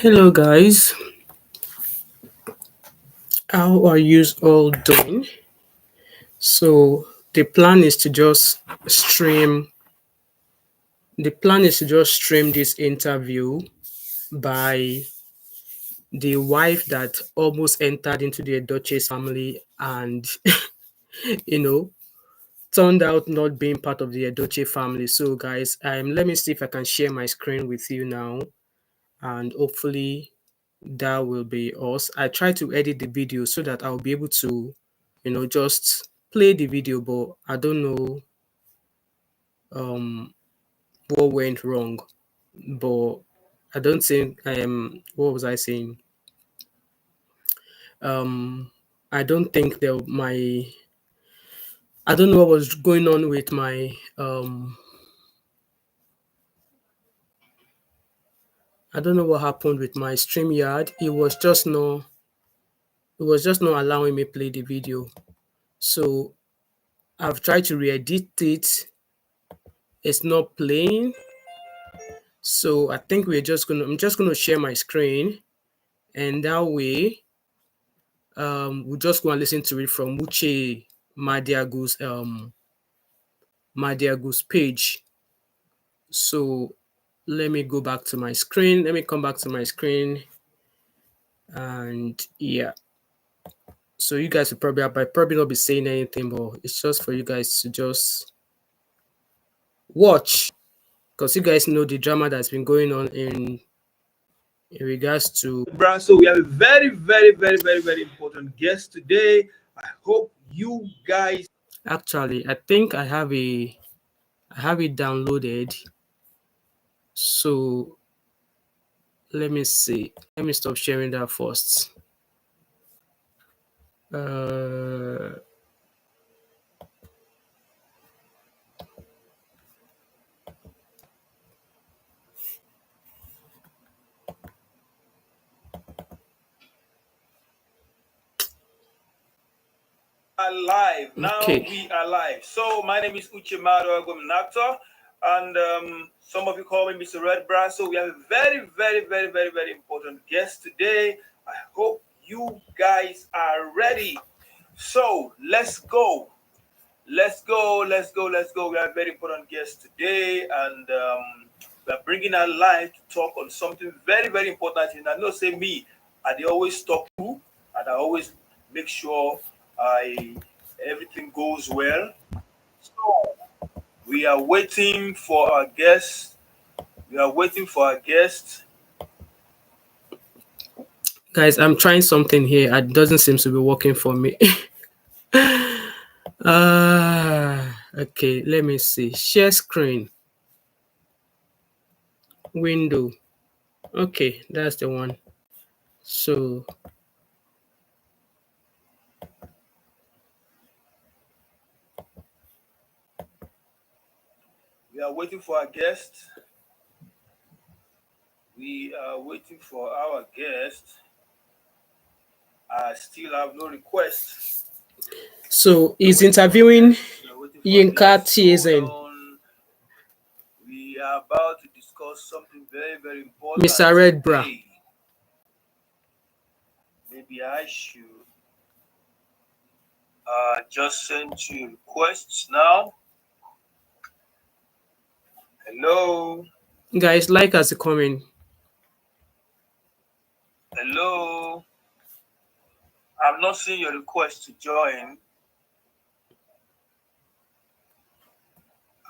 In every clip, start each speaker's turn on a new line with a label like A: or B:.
A: Hello guys, how are you all doing? So the plan is to just stream the plan is to just stream this interview by the wife that almost entered into the Edochie's family and you know turned out not being part of the Edochie family. So guys, let me see if I can share my screen with you now and hopefully that will be us. I try to edit the video so that I'll be able to just play the video, but I don't know um what went wrong. But I don't think what was I saying? Um I don't think that my I don't know what was going on with my I don't know what happened with my StreamYard. It was just not allowing me play the video. So I've tried to re-edit it. It's not playing. So I think I'm just gonna share my screen and that way we'll just go and listen to it from Uche Maduagwu's page. So let me go back to my screen. Let me come back to my screen. And yeah. So you guys will probably not be saying anything, but it's just for you guys to just watch. Because you guys know the drama that's been going on in regards to
B: So we have a very, very, very, very, very important guest today. I hope you guys
A: actually I think I have it downloaded. So let me see. Let me stop sharing that first. Uh,
B: are live. Now
A: okay.
B: we are live. So my name is Uche Maduagwu Interviwed, and some of you call me Mr. Red Brass. So we have a very, very, very, very, very important guest today. I hope you guys are ready. So let's go. Let's go. Let's go. Let's go. We have a very important guest today, and we are bringing our live to talk on something very, very important. And I know, say me, I always talk to, and I always make sure everything goes well. So we are waiting for our guest. We are waiting for our guest.
A: Guys, I'm trying something here. It doesn't seem to be working for me. Okay, let me see. Share screen. Window. Okay, that's the one. So
B: We are waiting for our guest. We are waiting for our guest. I still have no request.
A: so he's interviewing Yinka Theisen.
B: We are about to discuss something very, very important.
A: Mr. Red Bra.
B: Maybe I should just send you requests now. Hello.
A: Guys, like us a comment.
B: Hello. I'm not seeing your request to join.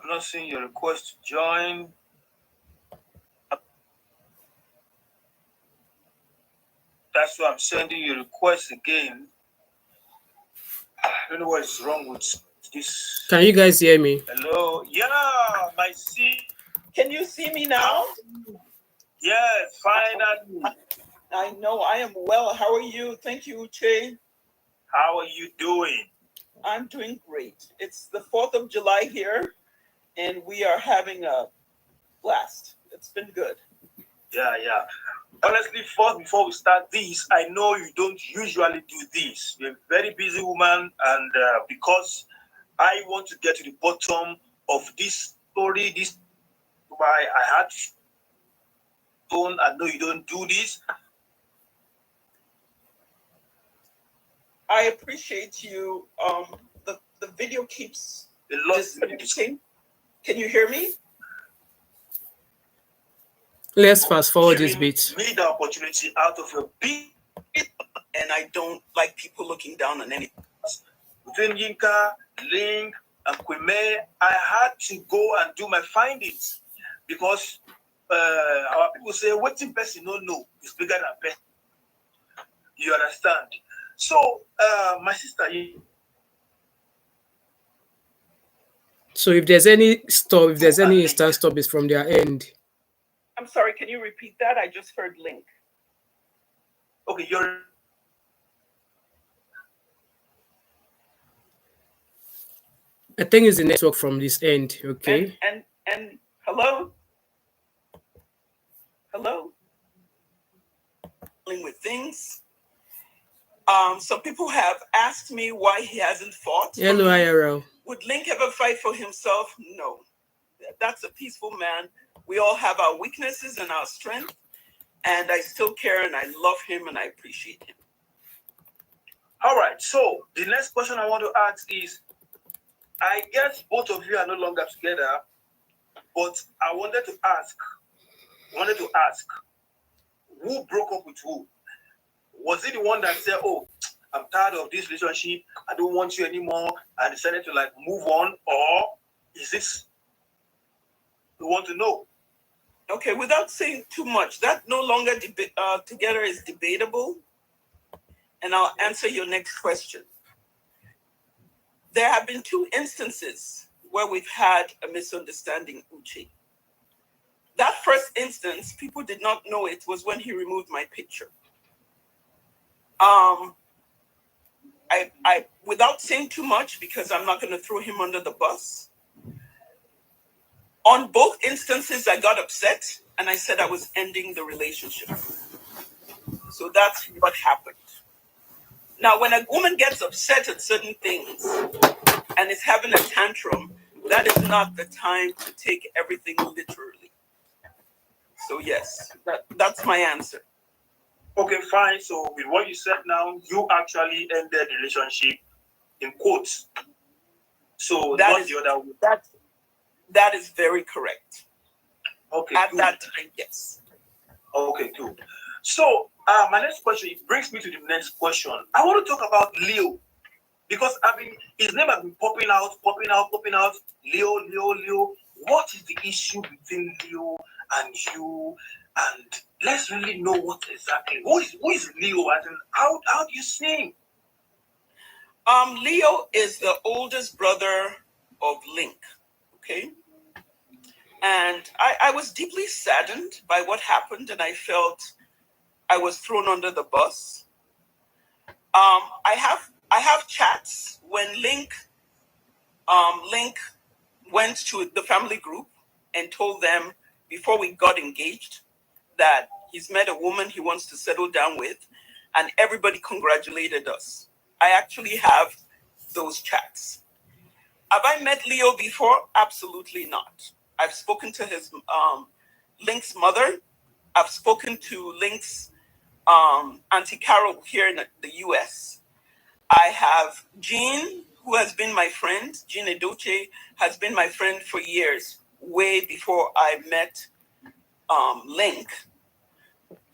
B: I'm not seeing your request to join. That's why I'm sending you request again. I don't know what is wrong with this.
A: Can you guys hear me?
B: Hello. Yeah, my see.
C: Can you see me now?
B: Yes, finally.
C: I know I am well. How are you? Thank you, Uche.
B: How are you doing?
C: I'm doing great. It's the 4th of July here, and we are having a blast. It's been good.
B: Yeah. Honestly, first, before we start this, I know you don't usually do this. You're a very busy woman, and because I want to get to the bottom of this story, this why I had I know you don't do this.
C: I appreciate you. The video keeps disconnecting. Can you hear me?
A: Let's fast forward this bit.
B: Me the opportunity out of your bit,
C: and I don't like people looking down on anything.
B: Between Yinka, Linc, and Kwame, I had to go and do my findings because our people say what in person don't know is bigger than person. You understand? So, my sister.
A: So if there's any stop, if there's any instant stop, it's from their end.
C: I'm sorry, can you repeat that? I just heard Linc.
B: Okay, you're.
A: I think it's the network from this end. Okay.
C: And hello. Hello. With things. Some people have asked me why he hasn't fought.
A: Hello, IRL.
C: Would Linc ever fight for himself? No. That's a peaceful man. We all have our weaknesses and our strength, and I still care and I love him and I appreciate him.
B: All right. So the next question I want to ask is, I guess both of you are no longer together, but I wanted to ask, who broke up with who? Was it the one that said, "Oh, I'm tired of this relationship, I don't want you anymore, I decided to like move on," or is this? We want to know.
C: Okay, without saying too much, that no longer together is debatable, and I'll answer your next question. There have been two instances where we've had a misunderstanding, Uche. That first instance, people did not know it, was when he removed my picture. I without saying too much, because I'm not going to throw him under the bus, on both instances, I got upset and I said I was ending the relationship. So that's what happened. Now, when a woman gets upset at certain things and is having a tantrum, that is not the time to take everything literally. So yes, that's my answer.
B: Okay, fine. So with what you said now, you actually ended the relationship in quotes. So
C: that
B: not
C: is,
B: the other way.
C: That is very correct.
B: Okay.
C: At that time, yes.
B: Okay, cool. So my next question, it brings me to the next question. I want to talk about Leo. Because his name has been popping out. Leo. What is the issue between Leo and you? And let's really know what exactly. Who is Leo? And how do you see him?
C: Leo is the oldest brother of Linc. Okay. And I was deeply saddened by what happened, and I felt I was thrown under the bus. I have chats when Linc went to the family group and told them before we got engaged that he's met a woman he wants to settle down with, and everybody congratulated us. I actually have those chats. Have I met Leo before? Absolutely not. I've spoken to his Linc's mother. I've spoken to Linc's Auntie Carol here in the US. I have Jean, who has been my friend. Jean Edochie has been my friend for years, way before I met Linc.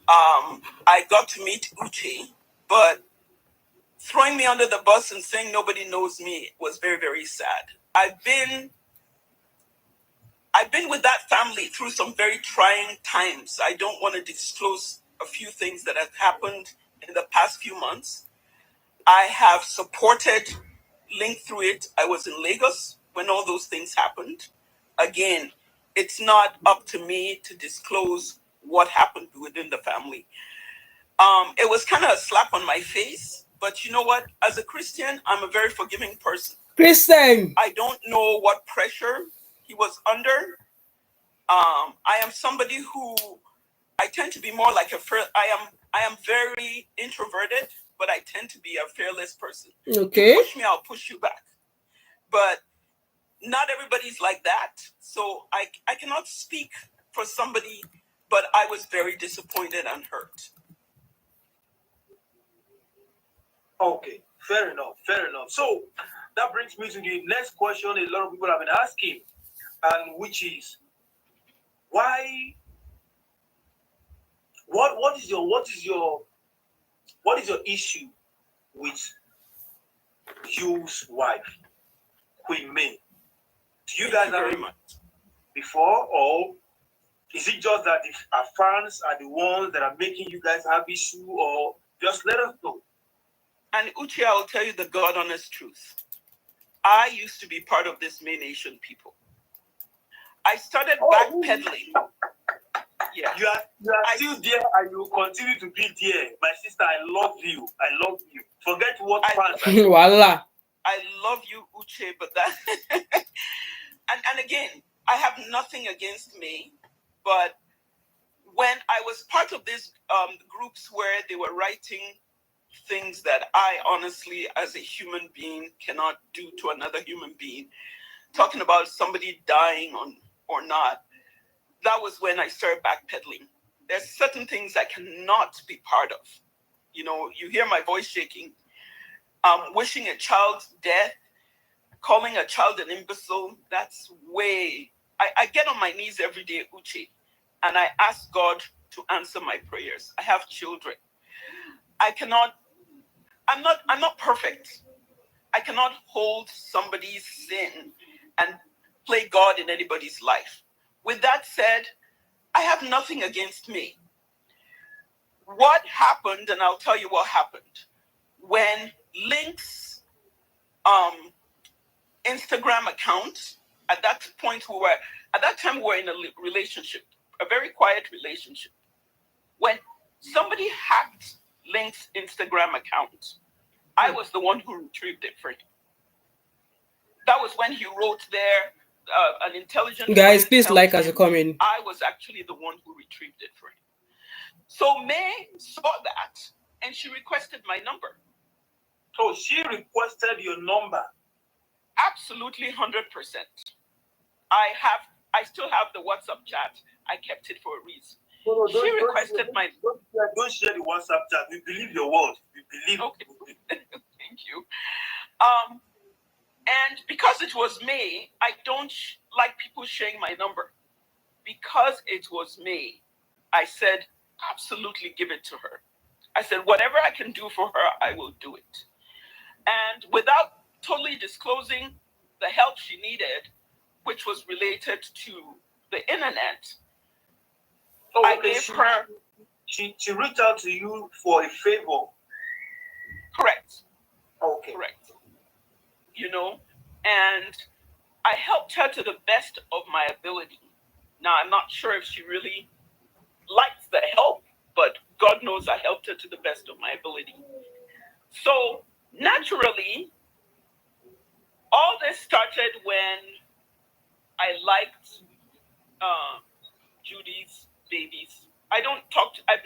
C: I got to meet Uche, but throwing me under the bus and saying nobody knows me was very, very sad. I've been with that family through some very trying times. I don't want to disclose a few things that have happened in the past few months. I have supported Linc through it. I was in Lagos when all those things happened. Again, it's not up to me to disclose what happened within the family. It was kind of a slap on my face, but you know what? As a Christian, I'm a very forgiving person.
A: Christian!
C: I don't know what pressure he was under. I am somebody who I tend to be more like I am very introverted, but I tend to be a fearless person.
A: Okay.
C: You push me, I'll push you back. But not everybody's like that. So I cannot speak for somebody but I was very disappointed and hurt.
B: Okay, fair enough, fair enough. So that brings me to the next question a lot of people have been asking, and which is why what is your issue with Hugh's wife, Queen May? Do you guys have it before, or is it just that our fans are the ones that are making you guys have issue, or just let us know?
C: And Uche, I will tell you the God honest truth. I used to be part of this May Nation people. I started backpedaling.
B: Yeah. You are still there, and you will continue to be there. My sister, I love you. I love you. Forget what fans are.
A: Voila.
C: I love you, Uche, but that and again, I have nothing against me, but when I was part of these groups where they were writing things that I honestly, as a human being, cannot do to another human being, talking about somebody dying or not, that was when I started backpedaling. There's certain things I cannot be part of. You know, you hear my voice shaking. Wishing a child's death, calling a child an imbecile, that's way... I get on my knees every day, Uche, and I ask God to answer my prayers. I have children. I'm not perfect. I cannot hold somebody's sin and play God in anybody's life. With that said, I have nothing against me. What happened, and I'll tell you what happened, when Linc's Instagram account, at that time we were in a relationship, a very quiet relationship. When somebody hacked Linc's Instagram account, I was the one who retrieved it for him. That was when he wrote there, an intelligent...
A: Guys, please like as you come in.
C: I was actually the one who retrieved it for him. So May saw that, and she requested my number.
B: So she requested your number?
C: Absolutely, 100%. I still have the WhatsApp chat. I kept it for a reason.
B: No,
C: she requested my...
B: Don't share the WhatsApp chat. We believe your word. We believe.
C: Okay. Thank you. And because it was me, I don't like people sharing my number. Because it was me, I said, absolutely give it to her. I said, whatever I can do for her, I will do it. And without totally disclosing the help she needed, which was related to the internet, I gave her...
B: She reached out to you for a favor.
C: Correct.
B: Okay.
C: Correct. You know, and I helped her to the best of my ability. Now, I'm not sure if she really likes the help, but God knows I helped her to the best of my ability. So, naturally, all this started when I liked Judy's babies. I've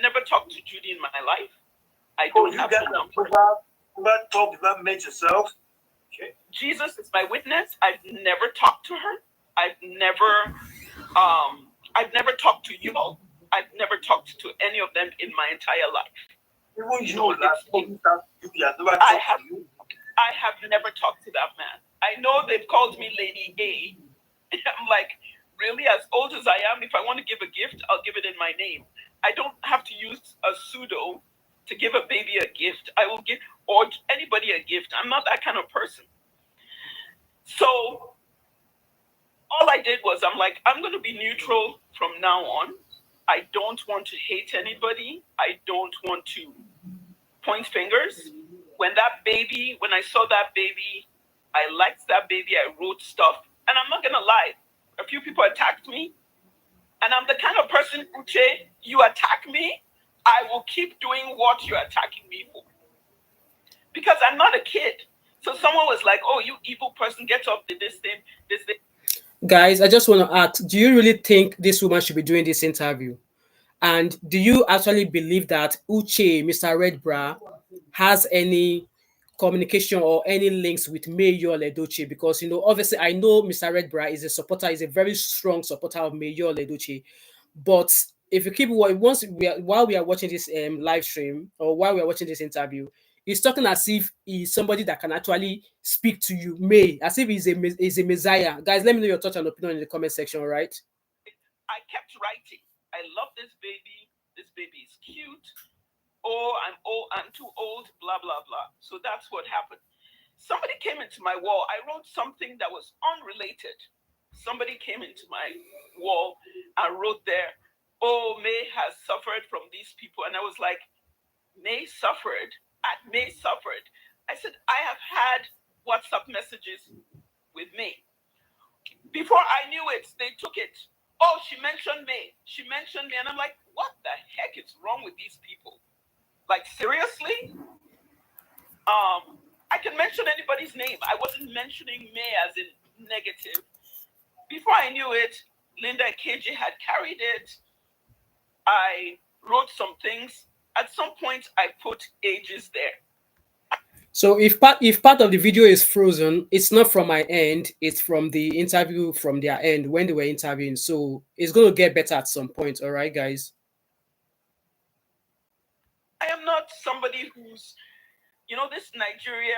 C: never talked to Judy in my life. I don't have her number.
B: You've met yourself?
C: Okay. Jesus is my witness. I've never talked to her. I've never talked to you all. I've never talked to any of them in my entire life. I have never talked to that man. I know they've called me Lady A. I'm like, really? As old as I am, if I want to give a gift, I'll give it in my name. I don't have to use a pseudo to give a baby a gift. I will give, or anybody a gift. I'm not that kind of person. So all I did was, I'm like, I'm going to be neutral from now on. I don't want to hate anybody. I don't want to point fingers. When I saw that baby, I liked that baby. I wrote stuff. And I'm not going to lie. A few people attacked me. And I'm the kind of person, Uche, you attack me, I will keep doing what you're attacking me for. Because I'm not a kid. So someone was like, oh, you evil person, get up, did this thing, this thing.
A: Guys, I just want to ask, do you really think this woman should be doing this interview? And do you actually believe that Uche, Mr. Redbra, has any communication or any links with Mayor Edochie? Because, obviously, I know Mr. Redbra is a very strong supporter of Mayor Edochie. But if you keep while we are watching this live stream, or while we are watching this interview, he's talking as if he's somebody that can actually speak to you, as if he's a messiah. Guys, let me know your thoughts and opinion in the comment section, right?
C: I kept writing. I love this baby. This baby is cute. Oh, I'm old. I'm too old. Blah blah blah. So that's what happened. Somebody came into my wall. I wrote something that was unrelated. Somebody came into my wall and wrote there, "Oh, May has suffered from these people," and I was like, "May suffered? At May suffered?" I said, "I have had WhatsApp messages with May." Before I knew it, they took it. Oh, she mentioned me. She mentioned me. And I'm like, what the heck is wrong with these people? Like, seriously? I can mention anybody's name. I wasn't mentioning me as in negative. Before I knew it, Linda and KJ had carried it. I wrote some things. At some point, I put ages there.
A: So if part of the video is frozen, it's not from my end, it's from the interview from their end when they were interviewing. So it's going to get better at some point. All right, guys.
C: I am not somebody who's, this Nigeria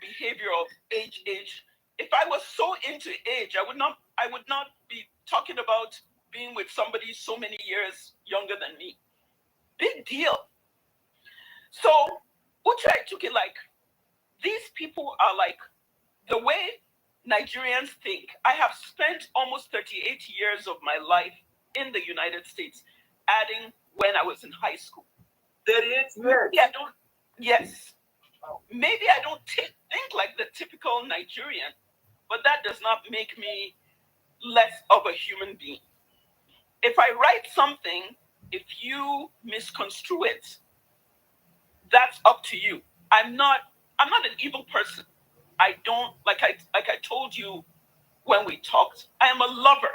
C: behavior of age. If I was so into age, I would not be talking about being with somebody so many years younger than me. Big deal. So Uche, I took it like, these people are like the way Nigerians think. I have spent almost 38 years of my life in the United States, adding when I was in high school.
B: 38 years?
C: Yes. Maybe I don't think like the typical Nigerian, but that does not make me less of a human being. If I write something, if you misconstrue it, that's up to you. I'm not an evil person. I don't, like I told you when we talked, I am a lover.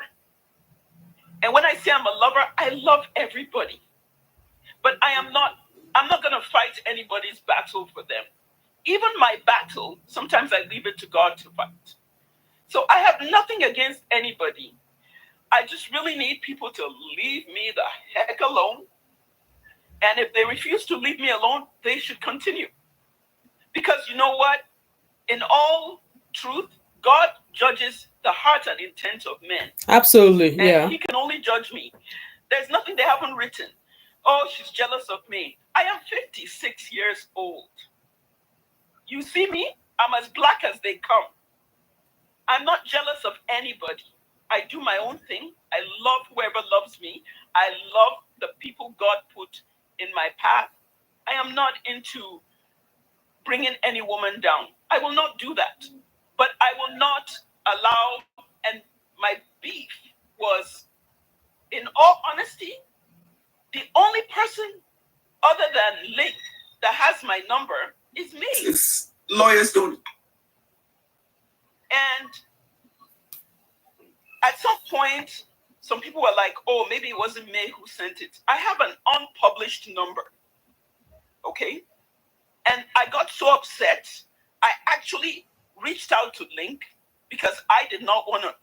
C: And when I say I'm a lover, I love everybody. But I'm not going to fight anybody's battle for them. Even my battle, sometimes I leave it to God to fight. So I have nothing against anybody. I just really need people to leave me the heck alone. And if they refuse to leave me alone, they should continue. Because you know what? In all truth, God judges the heart and intent of men.
A: Absolutely, yeah.
C: And He can only judge me. There's nothing they haven't written. Oh, she's jealous of me. I am 56 years old. You see me? I'm as black as they come. I'm not jealous of anybody. I do my own thing. I love whoever loves me. I love the people God put in my path. I am not into bringing any woman down. I will not do that. But I will not allow, and my beef was, in all honesty, the only person other than Linc that has my number is me. Lawyers don't. And at some point, some people were like, oh, maybe it wasn't May who sent it. I have an unpublished number. Okay? And I got so upset, I actually reached out to Linc because I did not want to.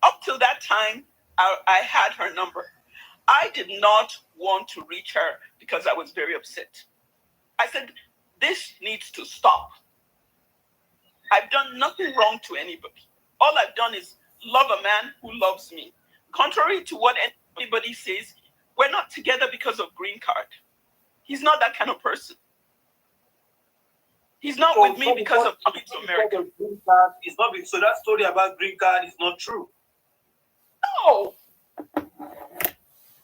C: Up till that time, I had her number. I did not want to reach her because I was very upset. I said, this needs to stop. I've done nothing wrong to anybody. All I've done is love a man who loves me. Contrary to what anybody says, we're not together because of green card. He's not that kind of person. He's not with me because of coming to America.
B: It's not, so that story about green card is not true.
C: No.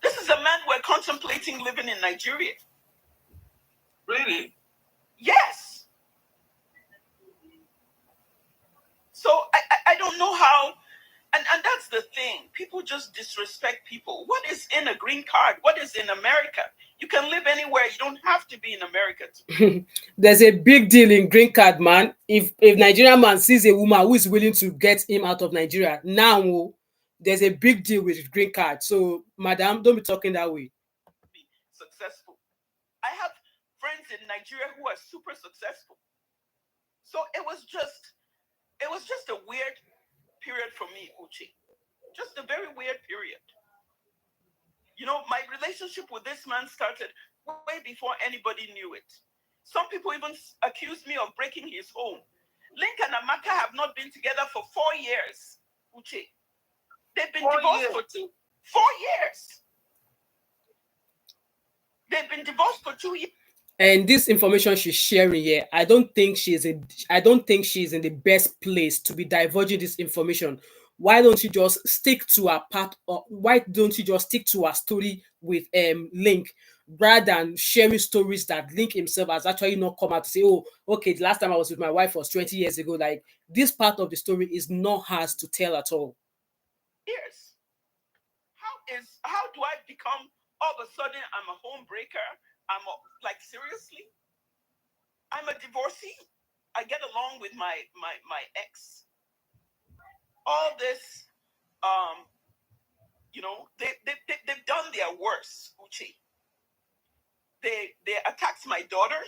C: This is a man we're contemplating living in Nigeria.
B: Really?
C: Yes. So I don't know how, and that's the thing. People just disrespect people. What is in a green card? What is in America? You can live anywhere. You don't have to be in America.
A: There's a big deal in green card, man. If Nigerian man sees a woman who is willing to get him out of Nigeria, now there's a big deal with green card. So, madam, don't be talking that way.
C: Be successful. I have friends in Nigeria who are super successful. So it was just a weird period for me, Uche. Just a very weird period. My relationship with this man started way before anybody knew it. Some people even accused me of breaking his home. Linc and Amaka have not been together for 4 years, Uche. They've been divorced for 4 years. They've been divorced for 2 years.
A: And this information she's sharing here, I don't think she's in the best place to be divulging this information. Why don't you just stick to her part, or why don't you just stick to her story with Linc, rather than sharing stories that Linc himself has actually not come out to say, oh, okay, the last time I was with my wife was 20 years ago. Like, this part of the story is not hers to tell at all.
C: Years. How do I become all of a sudden I'm a home breaker? Like, seriously? I'm a divorcee. I get along with my ex. All this, they've done their worst, Uche. They attacked my daughter.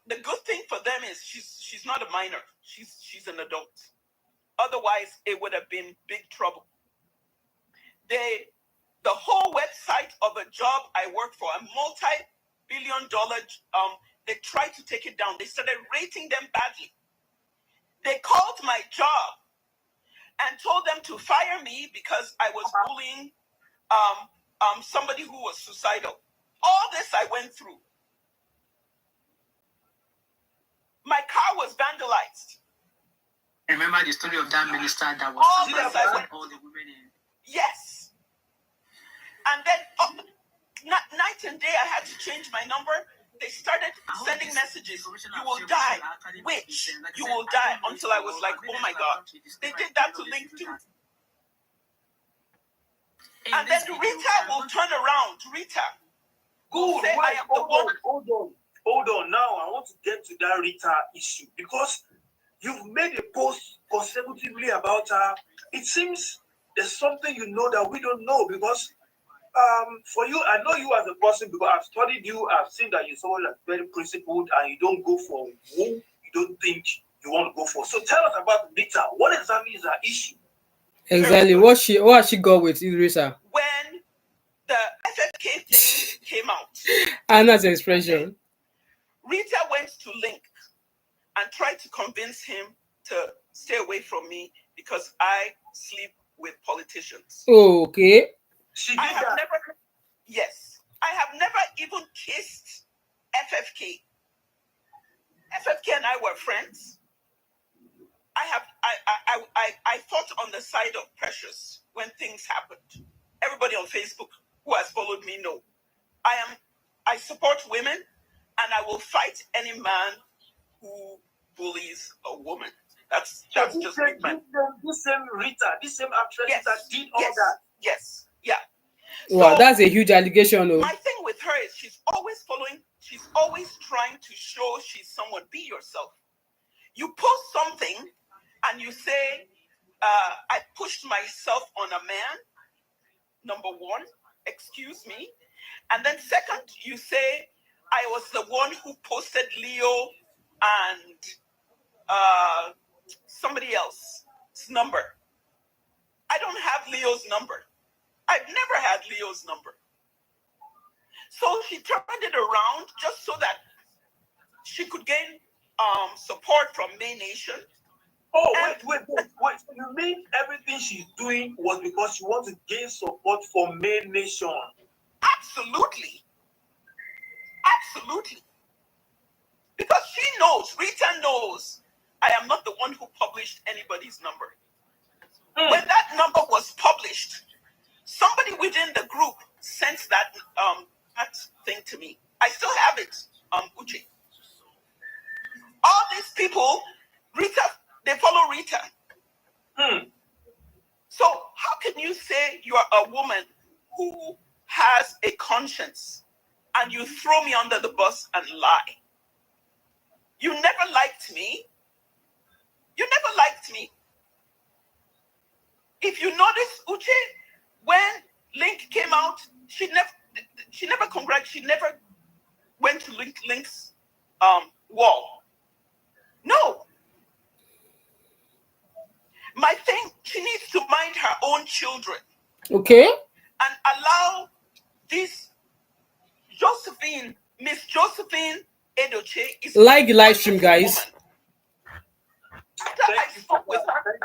C: The good thing for them is she's not a minor. She's an adult. Otherwise, it would have been big trouble. The whole website of a job I work for, a multi-billion-dollar, they tried to take it down. They started rating them badly. They called my job and told them to fire me because I was bullying somebody who was suicidal. All this I went through. My car was vandalized.
A: Remember the story of that minister that was
C: all the women in? Yes. And then night and day I had to change my number. They started sending messages. You will die. Which? You will die. Until I was like, oh my God. They did that to Linc too. And then Rita will turn around. Rita.
B: Good. Wait, hold on. Now I want to get to that Rita issue because you've made a post consecutively about her. It seems there's something you know that we don't know because for you, I know you as a person because I've studied you. I've seen that you're someone that's very principled and you don't go for who you don't think you want to go for. So tell us about Rita. What exactly is her issue?
A: Exactly. What has she got with Idrissa?
C: When the FFK thing came out,
A: Anna's expression.
C: Rita went to Linc and tried to convince him to stay away from me because I sleep with politicians.
A: Okay.
C: I have never even kissed FFK. FFK and I were friends. I fought on the side of Precious when things happened. Everybody on Facebook who has followed me know. I support women and I will fight any man who bullies a woman. That's just big man.
B: This same Rita, this same actress that did all that.
C: Yes. Yeah.
A: Wow, so, that's a huge allegation.
C: My thing with her is she's always trying to show she's someone. Be yourself. You post something and you say, I pushed myself on a man, number one, excuse me. And then second, you say, I was the one who posted Leo and somebody else's number. I don't have Leo's number. I've never had Leo's number. So she turned it around just so that she could gain support from May Nation.
B: Oh, wait. You mean everything she's doing was because she wants to gain support from May Nation?
C: Absolutely. Because she knows, Rita knows, I am not the one who published anybody's number. When that number was published, somebody within the group sent that thing to me. I still have it, Uche. All these people, Rita, they follow Rita. So how can you say you are a woman who has a conscience and you throw me under the bus and lie? You never liked me. If you notice, Uche, when Linc came out, she never went to Linc's wall. No. My thing, she needs to mind her own children.
A: Okay.
C: and allow this Miss Josephine Edochie is
A: like the live stream, guys.
C: After I spoke with her,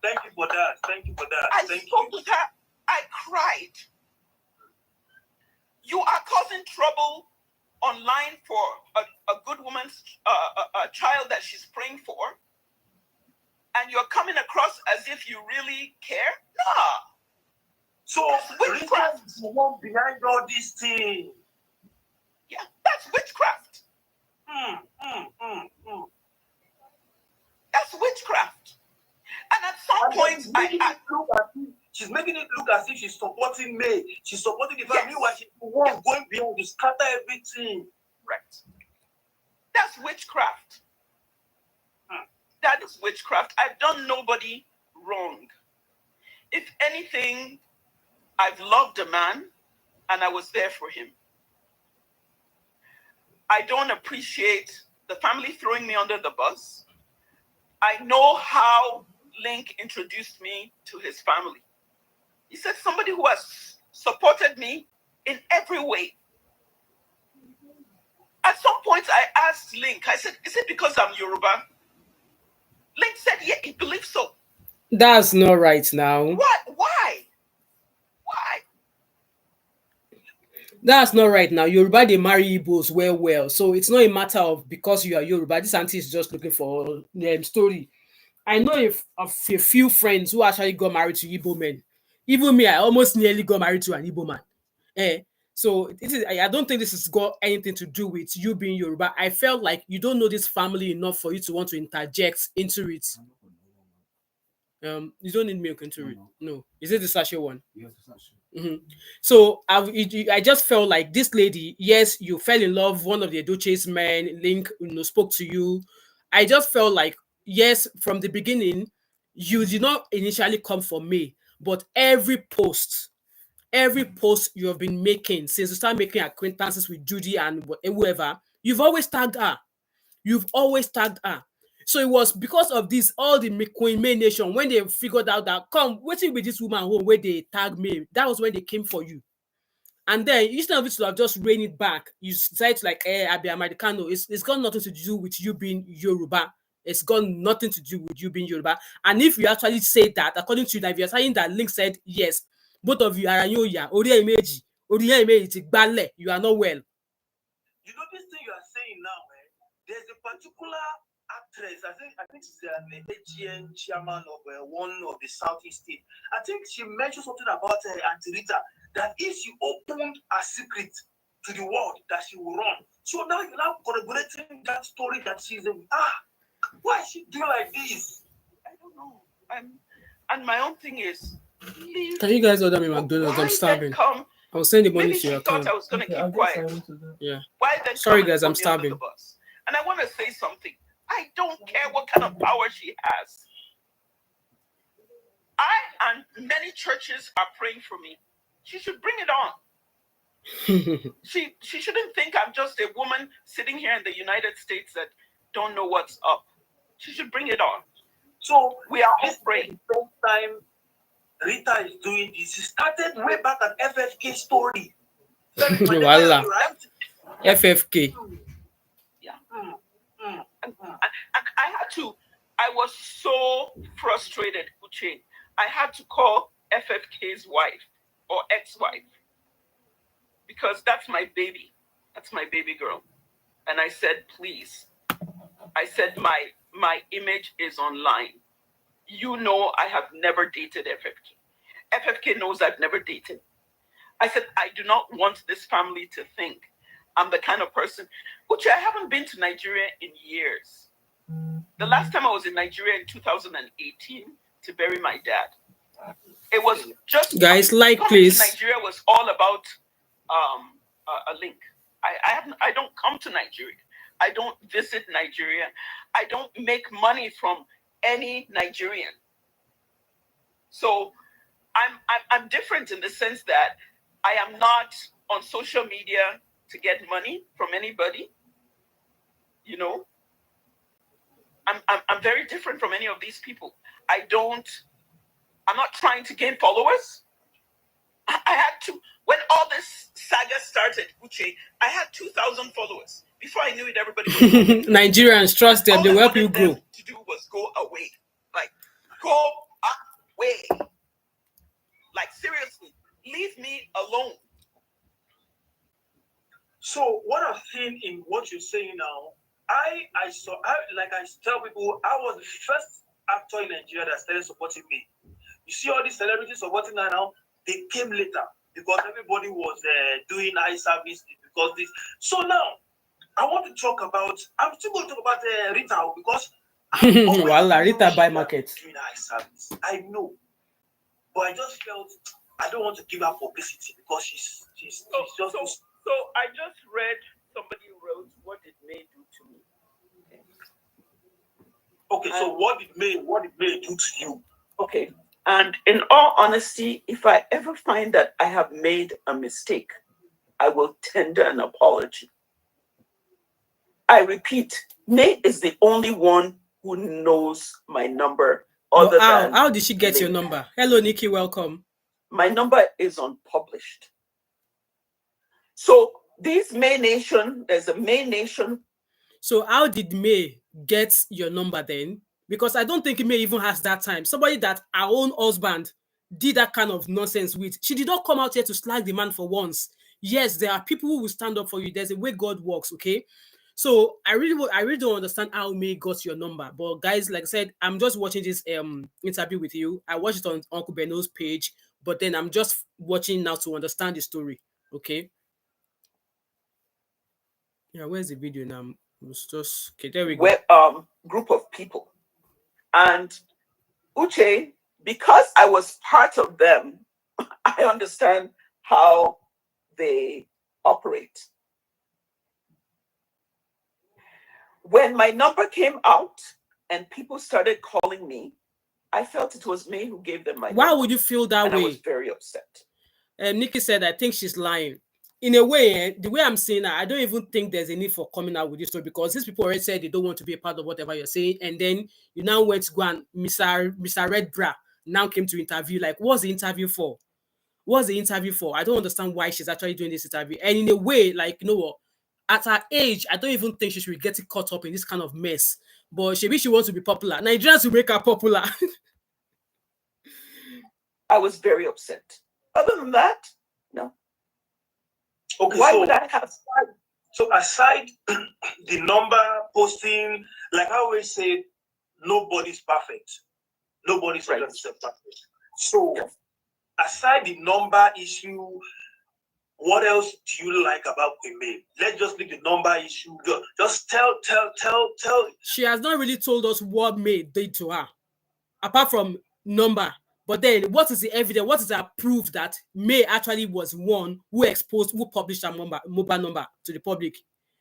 B: thank you for that.
C: I spoke with her. I cried. You are causing trouble online for a good woman's a child that she's praying for, and you're coming across as if you really care? Nah.
B: So witchcraft is the one behind all these things.
C: Yeah, that's witchcraft. That's witchcraft. And at some point,
B: she's making it look as if she's supporting me. She's supporting the family. Meanwhile, she's the one going beyond to scatter everything.
C: Right. That's witchcraft. That is witchcraft. I've done nobody wrong. If anything, I've loved a man and I was there for him. I don't appreciate the family throwing me under the bus. I know how Linc introduced me to his family. He said somebody who has supported me in every way. At some point, I asked Linc, I said, is it because I'm Yoruba? Linc said, yeah, he believes so.
A: That's not right now.
C: What? Why?
A: That's not right now. Yoruba, they marry Igbos well. So it's not a matter of because you are Yoruba. This auntie is just looking for story. I know of a few friends who actually got married to Igbo men. Even me, I almost nearly got married to an Igbo man. So I don't think this has got anything to do with you being Yoruba. I felt like you don't know this family enough for you to want to interject into it. You don't need milk into it. No. Is it the sachet one? Yes, the sachet. So I just felt like this lady, yes, you fell in love. One of the Edochie's men, Linc, spoke to you. I just felt like, yes, from the beginning, you did not initially come for me, but every post you have been making since you started making acquaintances with Judy and whoever, you've always tagged her. So it was because of this, all the Queen May Nation, when they figured out that, come, waiting with this woman home where they tag me, that was when they came for you. And then instead of it to have just rein it back, you decide to Abi Americano. It's got nothing to do with you being Yoruba. It's got nothing to do with you being Yoruba. And if you actually say that, according to you, that if you're saying that Linc said yes, both of you are Yoya, Oriya Imeji, you are not well.
B: You know this thing you are saying now, there's a particular actress, I think she's an AGN chairman of one of the Southeast state. I think she mentioned something about Auntie Rita, that if she opened a secret to the world, that she will run. So now you're now corroborating that story that she's why is she doing like this?
C: I don't know. And my own thing is,
A: can you guys order me McDonald's? I'm starving. I'll send the money to your account.
C: I was going to keep quiet.
A: Yeah.
C: Why then?
A: Sorry, guys, I'm starving.
C: And I want to say something. I don't care what kind of power she has. I and many churches are praying for me. She should bring it on. She shouldn't think I'm just a woman sitting here in the United States that don't know what's up. She should bring it on.
B: So
C: we are all praying.
B: The first time Rita is doing this, she started way back at FFK story.
A: Voila. FFK.
C: Yeah. And I was so frustrated, Uche. I had to call FFK's wife or ex-wife because that's my baby. That's my baby girl. And I said, please. I said, my image is online. You know I have never dated FFK. FFK knows I've never dated. I said, I do not want this family to think I'm the kind of person. Uche, I haven't been to Nigeria in years. The last time I was in Nigeria in 2018 to bury my dad. It was just
A: guys, please.
C: Nigeria was all about a Linc. I don't come to Nigeria. I don't visit Nigeria. I don't make money from any Nigerian. So I'm different in the sense that I am not on social media to get money from anybody. You know, I'm very different from any of these people. I'm not trying to gain followers. I had to, when all this saga started, Uche, I had 2,000 followers. Before I knew it, everybody was going to
A: Nigerians, trust them. They will help you grow.
C: All to do was go away. Like, go away. Like, seriously, leave me alone.
B: So what I'm seeing in what you're saying now, I tell people, I was the first actor in Nigeria that started supporting me. You see all these celebrities supporting her now, they came later because everybody was doing eye service because this. So now, I want to talk about, I'm still going to talk about Rita because
A: Voila, Rita by market.
B: Doing eye service. I know. But I just felt I don't want to give her publicity because she's just...
C: So I just read somebody wrote, "What did May do to me?"
B: Okay, so what did May do to you?
C: Okay, and in all honesty, if I ever find that I have made a mistake, I will tender an apology. I repeat, May is the only one who knows my number.
A: How did she get your number? Hello, Nikki, welcome.
C: My number is unpublished. So this May Nation, there's a May Nation.
A: So how did May get your number then? Because I don't think May even has that time. Somebody that her own husband did that kind of nonsense with. She did not come out here to slag the man for once. Yes, there are people who will stand up for you. There's a way God works, okay? So I really don't understand how May got your number. But guys, like I said, I'm just watching this interview with you. I watched it on Uncle Beno's page, but then I'm just watching now to understand the story. Okay. Yeah, where's the video now? It's just okay, there we go.
C: We're group of people. And Uche, because I was part of them, I understand how they operate. When my number came out and people started calling me, I felt it was me who gave them my number.
A: Why would you feel that way?
C: I was very upset.
A: Nikki said, I think she's lying. In a way, the way I'm saying that, I don't even think there's a need for coming out with this story because these people already said they don't want to be a part of whatever you're saying. And then you now went to go and Mr. Red Bra now came to interview. Like, what's the interview for? What's the interview for? I don't understand why she's actually doing this interview. And in a way, like, you know what? At her age, I don't even think she should be getting caught up in this kind of mess. But maybe she wants to be popular. Nigerians will make her popular.
C: I was very upset. Other than that, no.
B: Okay,
C: why would I have?
B: So aside the number posting, like I always say, nobody's perfect. Nobody's
C: right.
B: perfect. So aside the number issue, what else do you like about May? Let's just leave the number issue. Just tell.
A: She has not really told us what May did to her, apart from number. But then, what is the evidence? What is the proof that May actually was one who published her mobile number to the public?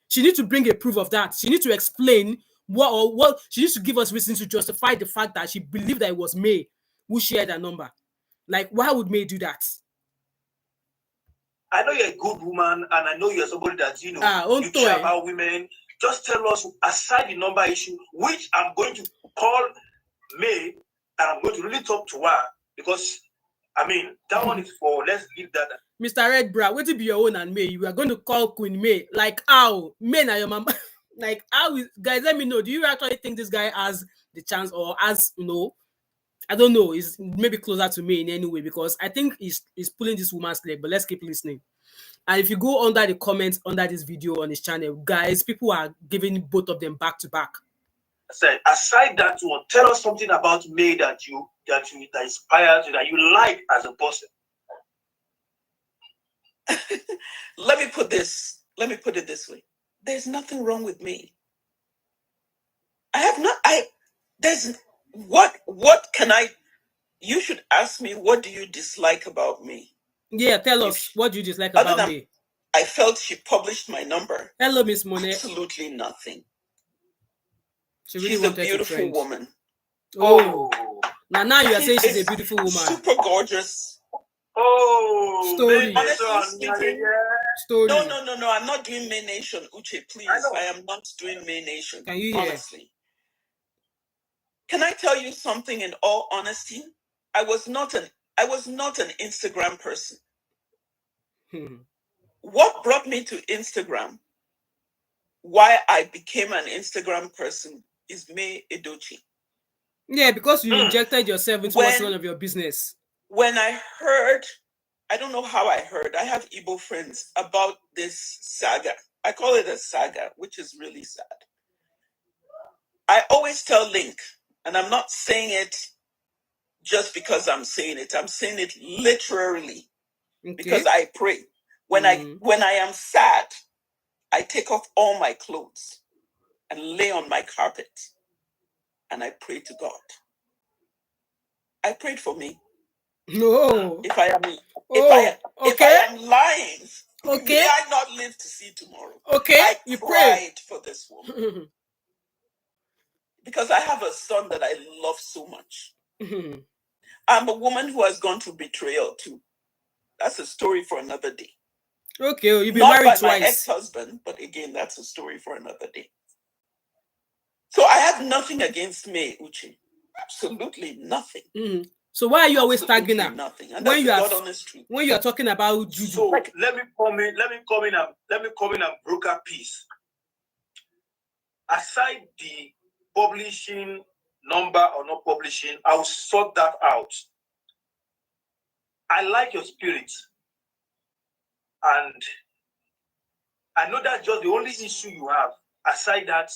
A: She needs to bring a proof of that. She needs to explain what she needs to give us reasons to justify the fact that she believed that it was May who shared her number. Like, why would May do that?
B: I know you're a good woman, and I know you're somebody that you care about women. Just tell us, aside the number issue, which I'm going to call May, and I'm going to really talk to her. Because, I mean, that one is for, let's leave that.
A: Mr. Red Bra, what to be your own and May? You are going to call Queen May. Like, how? May na your mama. Like, how is, guys, let me know. Do you actually think this guy has the chance or has, I don't know, is maybe closer to May in any way? Because I think he's pulling this woman's leg, but let's keep listening. And if you go under the comments under this video on his channel, guys, people are giving both of them back to back.
B: Aside that one, tell us something about May that inspires you, that you like as a person.
C: Let me put it this way. There's nothing wrong with me. What can I, you should ask me, what do you dislike about me?
A: Yeah, tell us, what do you dislike about me?
C: I felt she published my number.
A: Hello, Miss Monet.
C: Absolutely nothing.
A: She's
C: a beautiful woman.
A: Oh. Now you are saying she's a beautiful woman.
C: Super gorgeous.
B: Oh,
A: story.
C: Honestly speaking, story. No. I'm not doing May Nation, Uche. Please, I am not doing May Nation.
A: Can you hear?
C: Honestly, can I tell you something? In all honesty, I was not an Instagram person. What brought me to Instagram, why I became an Instagram person, is me Edochie.
A: Yeah, because you injected yourself into what's none of your business.
C: When I heard, I don't know how I heard, I have Igbo friends, about this saga. I call it a saga, which is really sad. I always tell Linc, and I'm not saying it just because I'm saying it literally, because I pray. When I am sad, I take off all my clothes and lay on my carpet and I pray to God. I prayed for me.
A: No.
C: If I am lying, may I not live to see tomorrow. I cried for this woman. Because I have a son that I love so much. I'm a woman who has gone through betrayal too. That's a story for another day.
A: Okay, you've been
C: not
A: married
C: by
A: twice.
C: My ex-husband, but again, that's a story for another day. So I have nothing against May Uche. Absolutely nothing.
A: So why are you always tagging her?
C: Nothing. And when that's the honest truth.
A: When you are talking about Juju.
B: So let me come in and broker piece. Aside the publishing number or not publishing, I'll sort that out. I like your spirit. And I know that's just the only issue you have. Aside that,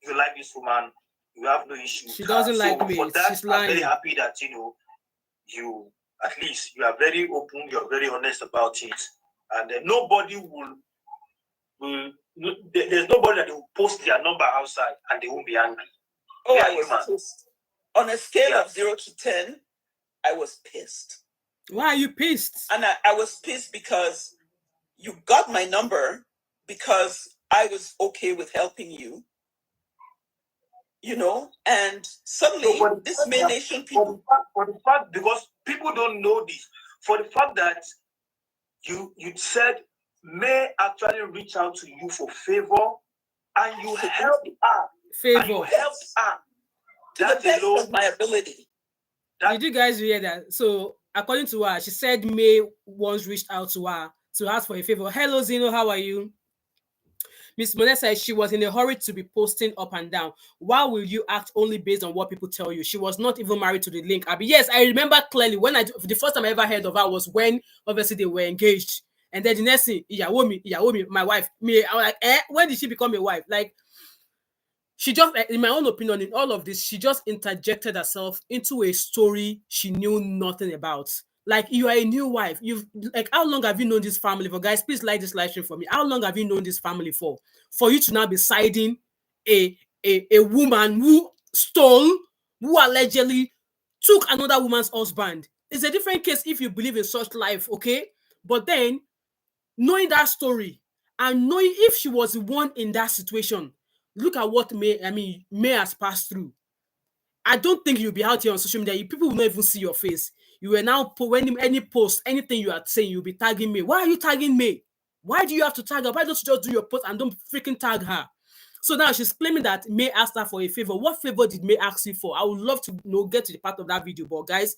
B: you like this woman, you have no issue.
A: She doesn't like me.
B: For that,
A: she's lying.
B: I'm very happy that you at least you are very open, you're very honest about it. And nobody there's nobody that will post their number outside and they won't be angry.
C: Oh, I was pissed. On a scale of 0 to 10, I was pissed.
A: Why are you pissed?
C: And I was pissed because you got my number because I was okay with helping you. You know, and suddenly this May Nation people.
B: For the fact, because people don't know this, for the fact that you said May actually reach out to you for favor and you helped her.
A: Favor.
B: And you helped her.
C: To the best of my ability.
A: Did you guys hear that? So, according to her, she said May once reached out to her to ask for a favor. Hello, Zeno, how are you? Miss Monet said she was in a hurry to be posting up and down. Why will you act only based on what people tell you? She was not even married to the Linc. Yes, I remember clearly when the first time I ever heard of her was when obviously they were engaged. And then the next thing, Iyawomi, my wife, me, I was like, when did she become a wife? Like, she just, in my own opinion, in all of this, she just interjected herself into a story she knew nothing about. Like, you are a new wife. You've like, how long have you known this family for? Guys, please like this live stream for me. How long have you known this family for? For you to now be siding a woman who stole, who allegedly took another woman's husband. It's a different case if you believe in such life, okay? But then, knowing that story and knowing if she was the one in that situation, look at what May has passed through. I don't think you'll be out here on social media. People will not even see your face. You will now when any post, anything you are saying, you'll be tagging me. Why are you tagging me? Why do you have to tag her? Why don't you just do your post and don't freaking tag her? So now she's claiming that May asked her for a favor. What favor did May ask you for? I would love to get to the part of that video. But guys,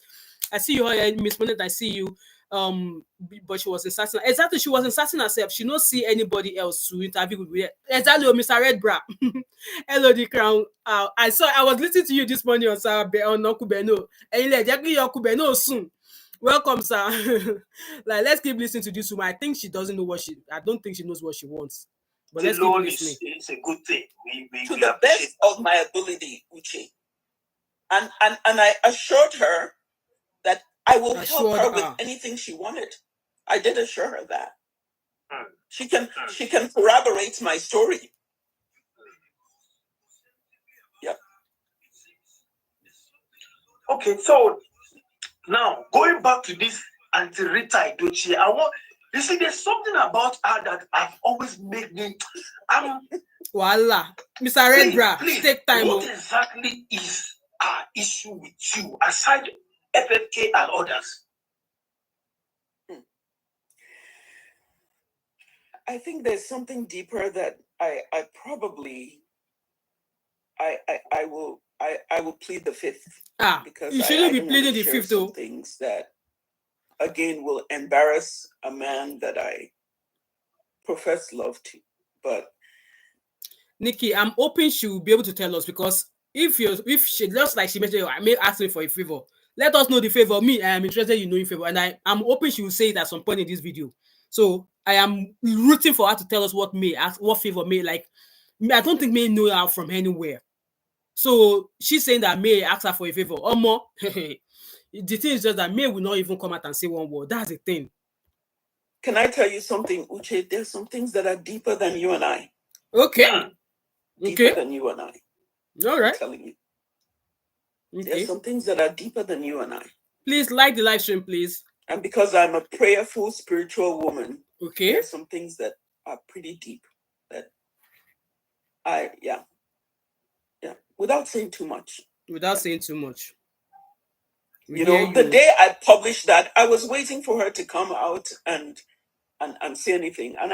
A: I see you here, Miss Monet. I see you. But she was inserting. Exactly, she was inserting herself. She don't see anybody else to interview with. Exactly, Mr. Red Bra. Hello, the crown. I was listening to you this morning on Uncle Beno. And you're Uncle Beno soon. Welcome, sir. Like, let's keep listening to this woman. I think she doesn't know I don't think she knows what she wants. But let's keep listening.
B: It's a good thing.
C: To the best of my ability, Uche. And I assured her that I will help her with anything she wanted. I did assure her that. She can corroborate my story. Yep.
B: Okay, so now going back to this Auntie Rita Edochie, you see, there's something about her that I've always made me.
A: Voila, Mr. Red Bra, take time.
B: What exactly is our issue with you aside FFK and others?
C: I think there's something deeper that I will plead the fifth.
A: Because you shouldn't be pleading the fifth though.
C: Things that again, will embarrass a man that I profess love to. But
A: Nikki, I'm hoping she will be able to tell us, because if she, just like she mentioned, I may ask me for a favor. Let us know the favor. Me, I am interested in knowing favor, and I'm hoping she will say it at some point in this video. So I am rooting for her to tell us what favor May like. I don't think May know her from anywhere. So she's saying that May asked her for a favor. Or more. The thing is just that May will not even come out and say one word. That's the thing.
C: Can I tell you something, Uche? There's some things that are deeper than you and I.
A: Okay.
C: Deeper than you and I.
A: All right.
C: I'm telling you.
A: Okay.
C: There's some things that are deeper than you and I.
A: Please like the live stream, please.
C: And because I'm a prayerful, spiritual woman,
A: okay,
C: there's some things that are pretty deep that without saying too much.
A: Saying too much.
C: The day I published that, I was waiting for her to come out and say anything. And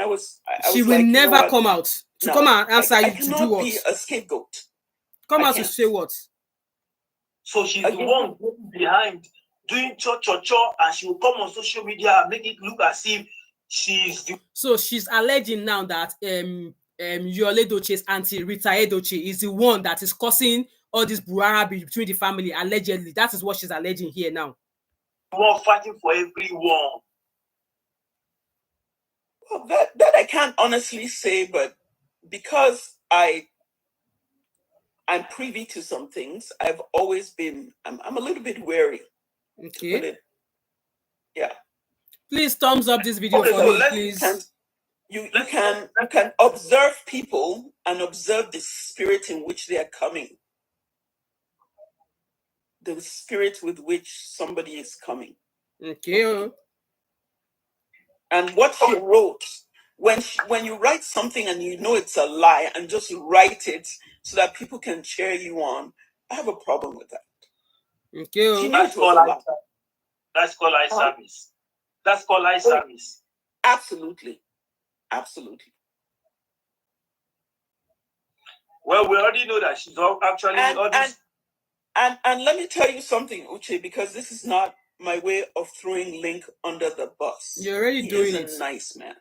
A: she will never come out to come and answer you to do what?
C: I cannot be a scapegoat.
A: Come out to say what?
B: So she's the one behind doing cho, and she will come on social media and make it look as if she's the...
A: So she's alleging now that Edochie's auntie Rita Edochie is the one that is causing all this brouhaha between the family, allegedly. That is what she's alleging here now.
B: One fighting for everyone.
C: Well, that I can't honestly say, but because I'm privy to some things, I've always been, I'm a little bit wary.
A: Okay.
C: Yeah.
A: Please thumbs up this video for me, please.
C: You can observe people and observe the spirit in which they are coming. The spirit with which somebody is coming.
A: Okay.
C: And what she wrote, when you write something and you know it's a lie and just write it so that people can cheer you on, I have a problem with that.
A: Okay.
B: That's called eye service. That's called eye service.
C: Absolutely. Absolutely.
B: Well, we already know that she's actually
C: and let me tell you something, Uche, because this is not my way of throwing Linc under the bus.
A: You're already doing it.
C: He's a nice man.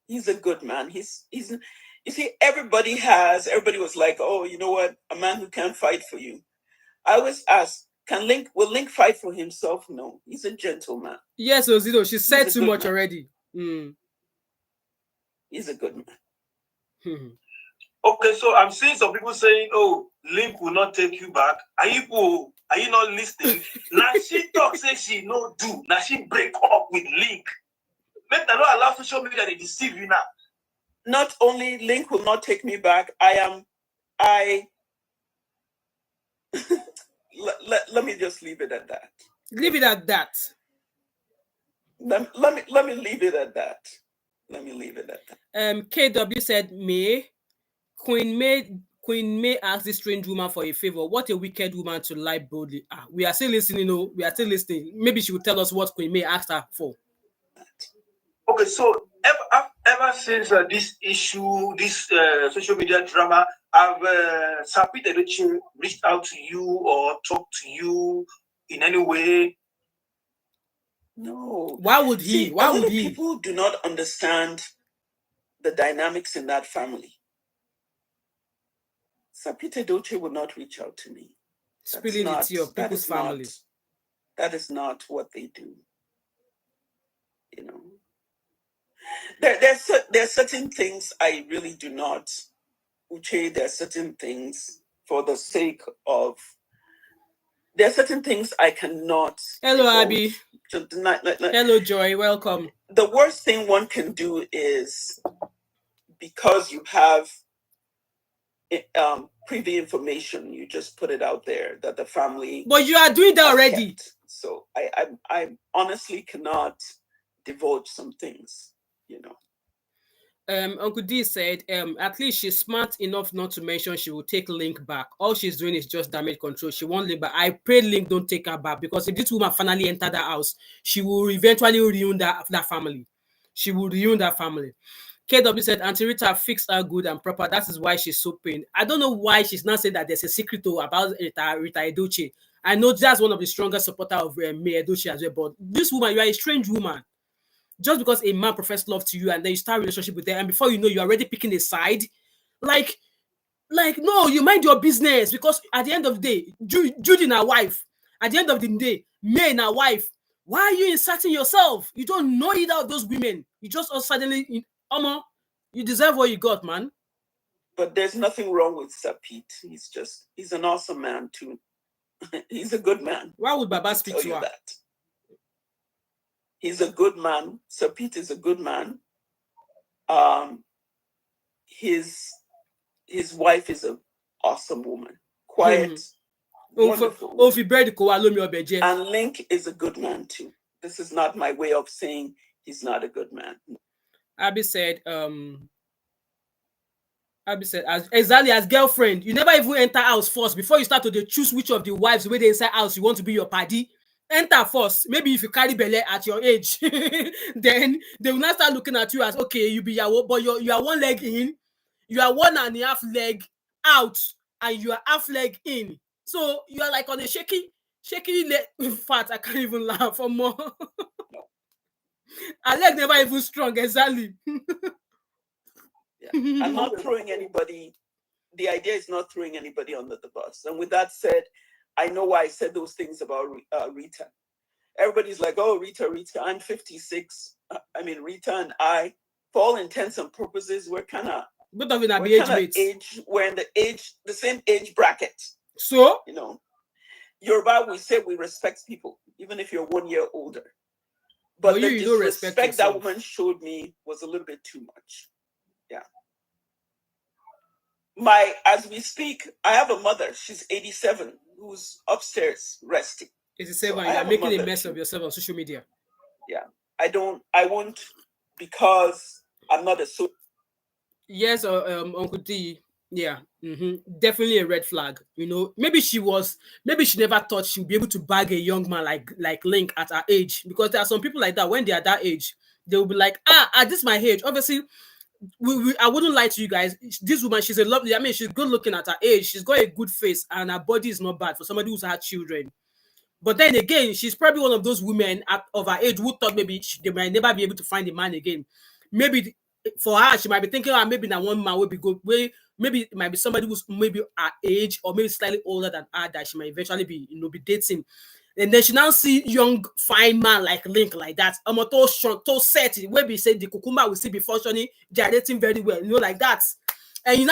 C: He's a good man. He's you see, everybody was like, oh, you know what? A man who can't fight for you. I always ask, will Linc fight for himself? No. He's a gentleman.
A: Yes, Ozido, she said too much already.
C: He's a good man.
B: Okay, so I'm seeing some people saying, oh, Linc will not take you back. Are you not listening? Now she talks, say she no do. Now she break up with Linc. Make them not allow social media to deceive you now.
C: Not only Linc will not take me back, let me just leave it at that.
A: Leave it at that.
C: Let me leave it at that. Let me leave it at that.
A: KW said Queen May asked this strange woman for a favor. What a wicked woman to lie boldly. We are still listening, we are still listening. Maybe she will tell us what Queen May asked her for.
B: Okay, so ever since this issue, this social media drama, have Edochie reached out to you or talked to you in any way?
C: No.
A: Why would he?
C: People do not understand the dynamics in that family. Edochie will not reach out to me.
A: Spilling the tea of people's family.
C: That is not what they do. You know. There are certain things I really do not, Uche. There are certain things for the sake of. There are certain things I cannot.
A: Hello, Abby. Hello, Joy. Welcome.
C: The worst thing one can do is, because you have privy information, you just put it out there that the family.
A: But you are doing that already.
C: Kept. So I honestly cannot divulge some things. You know.
A: Uncle D said, at least she's smart enough not to mention she will take Linc back. All she's doing is just damage control. She won't Linc back. I pray Linc don't take her back, because if this woman finally enter that house, she will eventually ruin that family. She will ruin that family. KW said, Auntie Rita fixed her good and proper. That is why she's so pained. I don't know why she's not saying that there's a secret about Rita Edochie. I know that's one of the strongest supporters of May Edochie as well. But this woman, you are a strange woman. Just because a man professes love to you and then you start a relationship with them, and before you know, you're already picking a side. Like no, you mind your business, because at the end of the day, Judy na wife. At the end of the day, May na wife. Why are you inserting yourself? You don't know either of those women. You just all suddenly, you deserve what you got, man.
C: But there's nothing wrong with Sir Pete. He's an awesome man too. He's a good man.
A: Why would Baba speak to her?
C: That. He's a good man. Sir Pete is a good man. His wife is an awesome woman. Quiet. Wonderful.
A: And
C: Linc is a good man too. This is not my way of saying he's not a good man.
A: Abby said, as girlfriend, you never even enter house first before you start to choose which of the wives where they inside house you want to be your party. Enter first. Maybe if you carry belly at your age, then they will not start looking at you as, okay, you be your, but you are one leg in, you are 1.5 leg out, and you are half leg in. So you are like on a shaky leg fat. I can't even laugh for more. Our leg never even strong, exactly.
C: Yeah. I'm not throwing anybody. The idea is not throwing anybody under the bus. And with that said, I know why I said those things about Rita. Everybody's like, oh, Rita. I'm 56. I mean, Rita and I, for all intents and purposes, we're kind of
A: we're in
C: the same age bracket.
A: So,
C: Yoruba, we say we respect people, even if you're 1 year older. But the disrespect that woman showed me was a little bit too much. Yeah. As we speak, I have a mother. She's 87, who's upstairs resting.
A: 87, so you're making a mess of yourself on social media.
C: Yeah. I won't, because I'm not a social.
A: Yes, Uncle D. Yeah, definitely a red flag. Maybe she never thought she'd be able to bag a young man like Linc at her age, because there are some people like that. When they are that age, they will be like, at this my age. Obviously, I wouldn't lie to you guys. This woman, she's a lovely. I mean, she's good looking at her age. She's got a good face, and her body is not bad for somebody who's had children. But then again, she's probably one of those women of her age who thought maybe they might never be able to find a man again. Maybe for her, she might be thinking, maybe that one man will be good. Maybe it might be somebody who's maybe her age or maybe slightly older than her that she might eventually be dating. And then she now see young fine man like Linc like that. To set it where we say the cucumber will still be functioning, generating very well, like that. And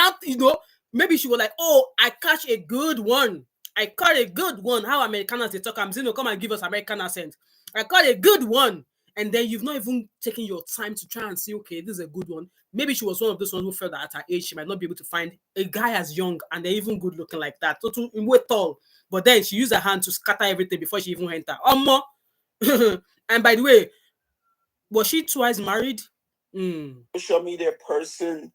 A: maybe she was like, oh, I catch a good one. How Americaners they talk. I'm saying, come and give us American accent. I caught a good one. And then you've not even taken your time to try and see, okay, this is a good one. Maybe she was one of those ones who felt that at her age, she might not be able to find a guy as young and they're even good looking like that. So tall. But then she used her hand to scatter everything before she even entered. And by the way, was she twice married?
C: Social media person.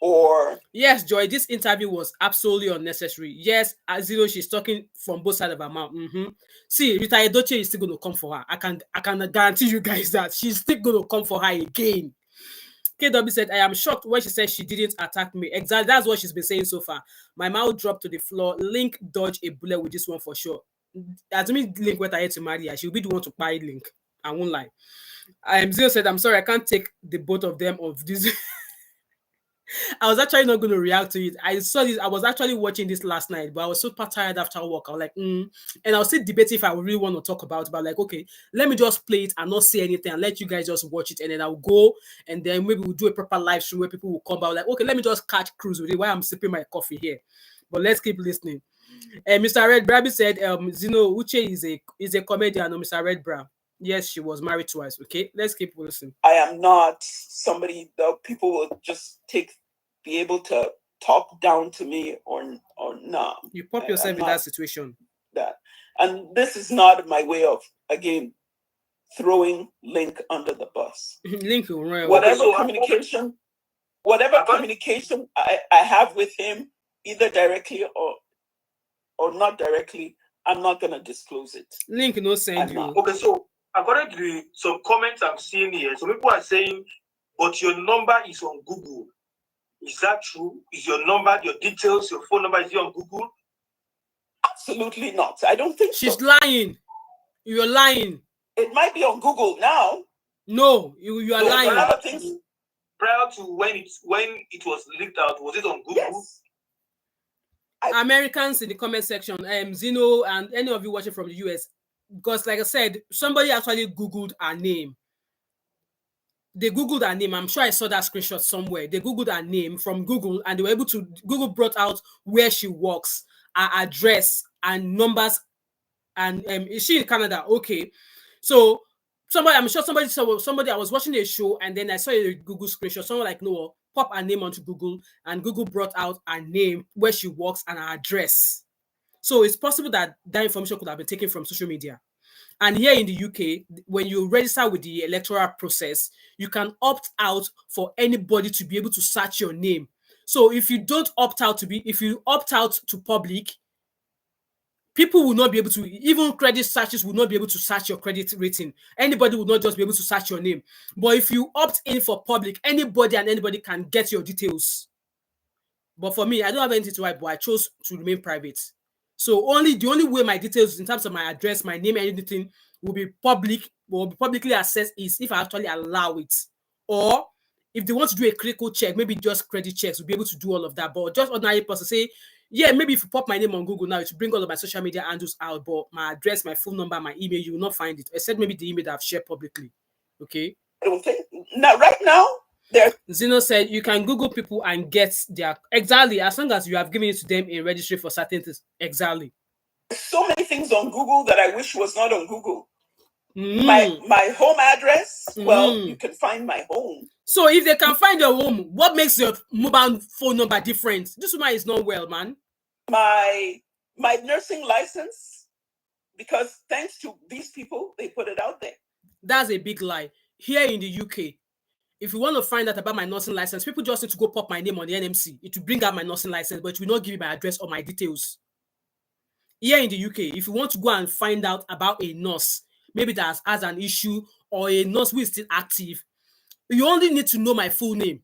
C: Or
A: yes, Joy, this interview was absolutely unnecessary. Yes, as she's talking from both sides of her mouth. See, Rita Edochie is still going to come for her. I can guarantee you guys that she's still going to come for her again. KW said, I am shocked when she said she didn't attack me. Exactly, that's what she's been saying so far. My mouth dropped to the floor. Linc dodged a bullet with this one for sure. As me Linc went ahead to marry her, she'll be the one to buy Linc. I won't lie. Zio said, I'm sorry, I can't take the both of them of this. I was actually not going to react to it. I saw this. I was actually watching this last night, but I was super tired after work. I was like, and I was still debating if I would really want to talk about it. But like, okay, let me just play it and not say anything and let you guys just watch it. And then I'll go and then maybe we'll do a proper live stream where people will come out. Like, okay, let me just catch cruise with it while I'm sipping my coffee here. But let's keep listening. Mr. Red Brabby said, Uche is a comedian. Mr. Red Brab. Yes, she was married twice. Okay, let's keep listening.
C: I am not somebody that people will just be able to talk down to me or no.
A: You pop yourself in that situation.
C: And this is not my way of, again, throwing Linc under the bus.
A: Linc will run.
C: Whatever communication I have with him, either directly or not directly, I'm not going to disclose it.
A: Linc no send you.
B: Okay, so according to some comments I'm seeing here, some people are saying, but your number is on Google. Is that true? Is your number, your details, your phone number, is it on Google?
C: Absolutely not. I don't think
A: She's
C: so.
A: lying. You're lying.
C: It might be on Google now.
A: No, you are lying.
B: Prior to when it was leaked out, was it on Google?
C: Yes.
A: Americans in the comment section, Zeno and any of you watching from the US, because like I said, somebody actually Googled her name. They Googled her name. I'm sure I saw that screenshot somewhere. They Googled her name from Google and they were able to, Google brought out where she works, her address and numbers. And is she in Canada? Okay. So I'm sure somebody saw somebody, I was watching a show and then I saw a Google screenshot. Someone like Noah pop her name onto Google and Google brought out her name, where she works, and her address. So it's possible that that information could have been taken from social media. And here in the UK, when you register with the electoral process, you can opt out for anybody to be able to search your name. So if you opt out to public, people will not be able to, even credit searches will not be able to search your credit rating. Anybody will not just be able to search your name. But if you opt in for public, anybody and anybody can get your details. But for me, I don't have anything to write, but I chose to remain private. So the only way my details in terms of my address, my name, anything will be publicly accessed is if I actually allow it. Or if they want to do a critical check, maybe just credit checks, we'll be able to do all of that. But just ordinary person say, yeah, maybe if you pop my name on Google now, it will bring all of my social media handles out, but my address, my phone number, my email, you will not find it, except maybe the email that I've shared publicly. Okay?
C: Okay. Now, right now,
A: Zeno said you can Google people and get their, exactly, as long as you have given it to them in registry for certain things. Exactly.
C: So many things on Google that I wish was not on Google. My home address, well, you can find my home.
A: So if they can find your home, what makes your mobile phone number different? This woman is not well, man.
C: My nursing license, because thanks to these people, they put it out there.
A: That's a big lie. Here in the UK, if you want to find out about my nursing license, people just need to go pop my name on the NMC. It will bring out my nursing license, but it will not give you my address or my details. Here in the UK, if you want to go and find out about a nurse, maybe that has an issue, or a nurse who is still active, you only need to know my full name.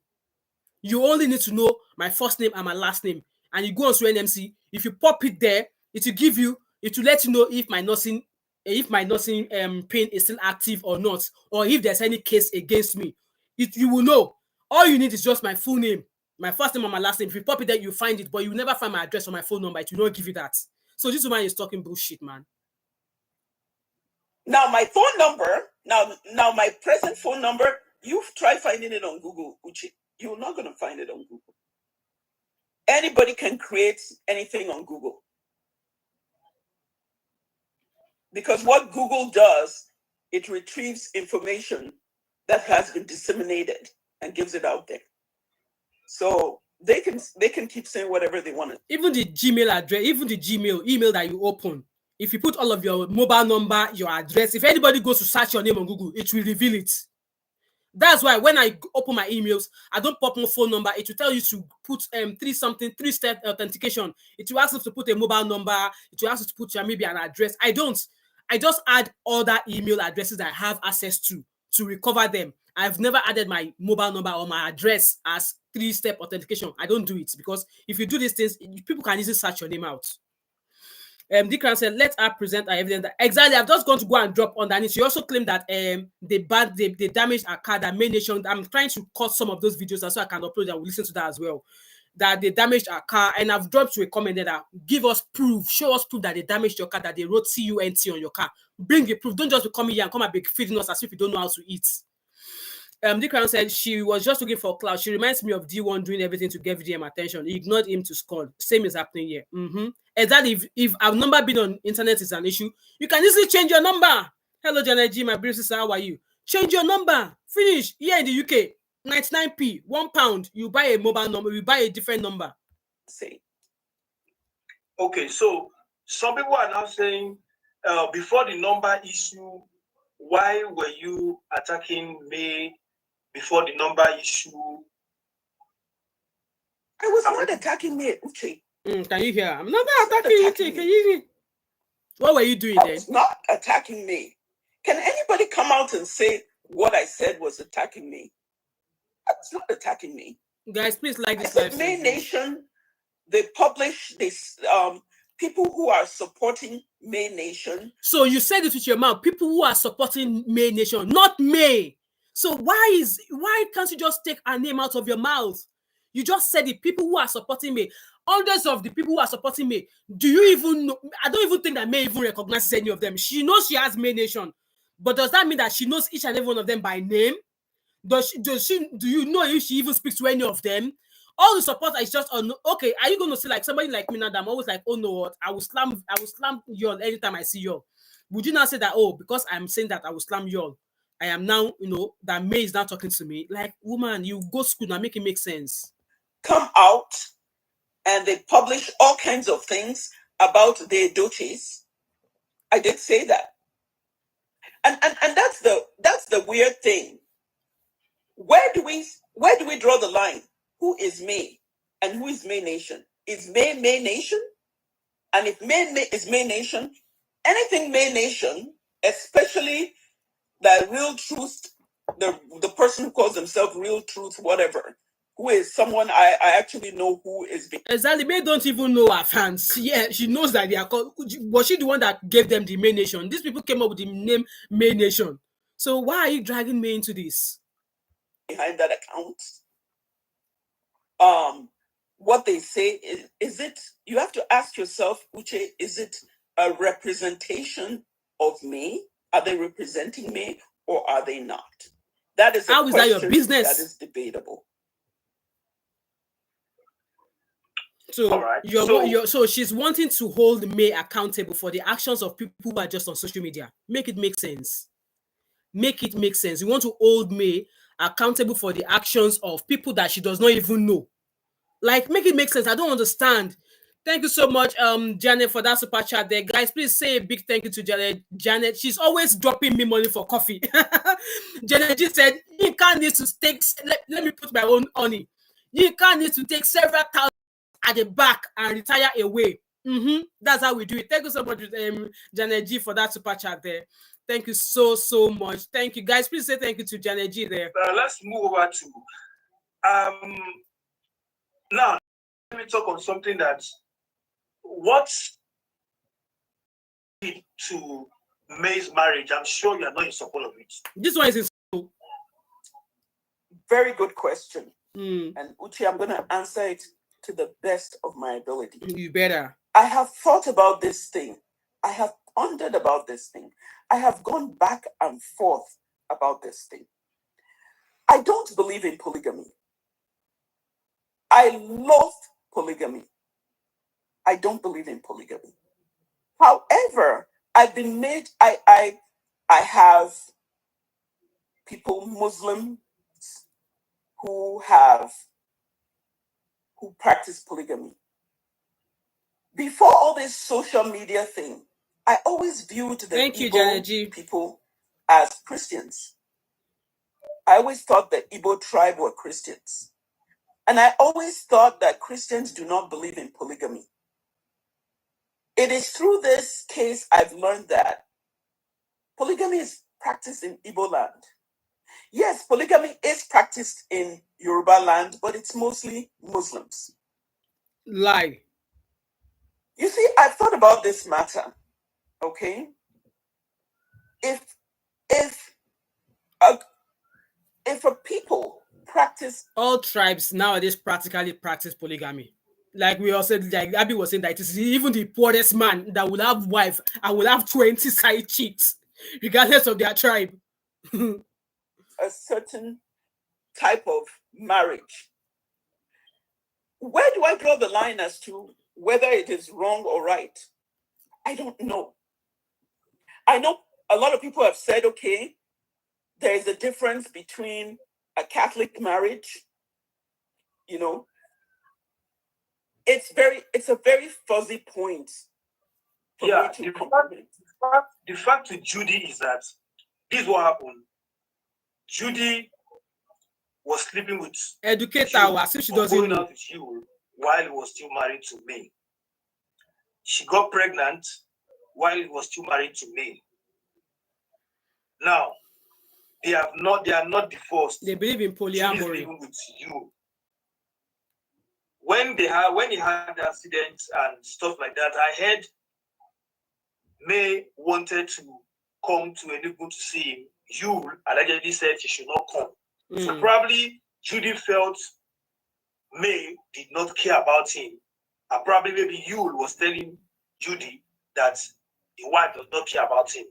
A: You only need to know my first name and my last name. And you go on to NMC. If you pop it there, it will let you know if my nursing pin is still active or not, or if there's any case against me. You will know. All you need is just my full name, my first name and my last name. If you pop it there, you find it, but you will never find my address or my phone number. It will not give you that. So this woman is talking bullshit, man.
C: Now my phone number, now my present phone number, you've tried finding it on Google, Uche. You're not going to find it on Google. Anybody can create anything on Google. Because what Google does, it retrieves information that has been disseminated and gives it out there. So they can keep saying whatever they want.
A: Even the Gmail address, even the Gmail email that you open, if you put all of your mobile number, your address, if anybody goes to search your name on Google, it will reveal it. That's why when I open my emails, I don't pop my phone number. It will tell you to put three-step authentication. It will ask you to put a mobile number. It will ask you to put maybe an address. I don't. I just add other email addresses that I have access to recover them. I've never added my mobile number or my address as three-step authentication. I don't do it because if you do these things, people can easily search your name out. Dikran said, let her present her evidence. Exactly, I've just gone to go and drop underneath. She also claimed that they damaged her car, that Main Nation. I'm trying to cut some of those videos so I can upload and we'll listen to that as well. That they damaged her car, and I've dropped to a comment there that give us proof, show us proof that they damaged your car, that they wrote CUNT on your car. Bring the proof. Don't just come here and come and be feeding us as if you don't know how to eat. Dikran said she was just looking for clout. She reminds me of D1 doing everything to get VDM attention. He ignored him to score. Same is happening here. Exactly. If our number being on internet is an issue, you can easily change your number. Hello, Janet G, my brave sister. How are you? Change your number. Finish. Here in the UK, 99p, £1. You buy a mobile number. You buy a different number.
C: See.
B: Okay, so some people are now saying, before the number issue, why were you attacking me before the number issue?
C: I was not attacking me, Uche.
A: Can you hear? I'm not attacking you, Uche. Can you hear? What were you doing then?
C: It's not attacking me. Can anybody come out and say what I said was attacking me? That's not attacking me.
A: Guys, please like this
C: live. Main Nation, they publish this people who are supporting May Nation.
A: So you said it with your mouth. People who are supporting May Nation, not May. So why can't you just take a name out of your mouth? You just said it. People who are supporting May. Hundreds of the people who are supporting May. Do you even know? I don't even think that May even recognizes any of them. She knows she has May Nation, but does that mean that she knows each and every one of them by name? Do you know if she even speaks to any of them? All the support is just on. Okay, are you going to say like somebody like me now that I'm always like, oh no, what I will slam y'all anytime I see y'all? Would you now say that, oh, because I'm saying that I will slam y'all, I am now, that May is now talking to me? Like, woman, you go to school now, make it make sense.
C: Come out and they publish all kinds of things about the Edochies. I did say that. And that's the weird thing. Where do we draw the line? Who is May and who is May Nation? Is May Nation? And if May is May Nation, anything May Nation, especially that Real Truth, the person who calls himself Real Truth, whatever, who is someone I actually know who is.
A: Exactly. May don't even know her fans. Yeah, she knows that they are called. Was she the one that gave them the May Nation? These people came up with the name May Nation. So why are you dragging May into this?
C: Behind that account, what they say is it, you have to ask yourself, Uche, is it a representation of me? Are they representing me or are they not? That is
A: how is that your business?
C: That is debatable.
A: So so she's wanting to hold May accountable for the actions of people who are just on social media. Make it make sense. Make it make sense. You want to hold May accountable for the actions of people that she does not even know. Like, make it make sense. I don't understand. Thank you so much, Janet, for that super chat there. Guys, please say a big thank you to Janet. Janet, she's always dropping me money for coffee. Janet just said, Yinka needs to take, let me put my own honey. Yinka needs to take several thousand at the back and retire away. That's how we do it. Thank you so much, Janet G, for that super chat there. Thank you so much. Thank you, guys. Please say thank you to Janet G there.
B: Let's move over to now. Let me talk on something that what's to May's marriage. I'm sure you are not in support of it.
A: This one is in support.
C: Very good question. And Uche, I'm going to answer it to the best of my ability.
A: You better.
C: I have thought about this thing. I have pondered about this thing. I have gone back and forth about this thing. I don't believe in polygamy. I love polygamy. I don't believe in polygamy. However, I've been made, I have people, Muslims, who practice polygamy. Before all this social media thing, I always viewed the Igbo people as Christians. I always thought the Igbo tribe were Christians. And I always thought that Christians do not believe in polygamy. It is through this case I've learned that polygamy is practiced in Igbo land. Yes, polygamy is practiced in Yoruba land, but it's mostly Muslims.
A: Lie.
C: You see, I've thought about this matter. Okay, if a people practice,
A: all tribes nowadays practically practice polygamy. Like we also, like Abby was saying, that it is even the poorest man that will have wife and will have 20 side chicks, regardless of their tribe.
C: A certain type of marriage. Where do I draw the line as to whether it is wrong or right? I don't know. I know a lot of people have said, okay, there is a difference between a Catholic marriage, you know. It's a very fuzzy point.
B: Yeah, the fact with Judy is that this is what happened. Judy was sleeping with
A: educator, as if she doesn't
B: going
A: know.
B: out with you while he was still married to me. She got pregnant while he was still married to me. Now, they are not divorced.
A: They believe in polyamory.
B: Living with you when he had the accident and stuff like that, I heard May wanted to come to Enugu to see him. You allegedly said she should not come. So probably Judy felt May did not care about him. And probably maybe Yul was telling Judy that the wife does not care about him.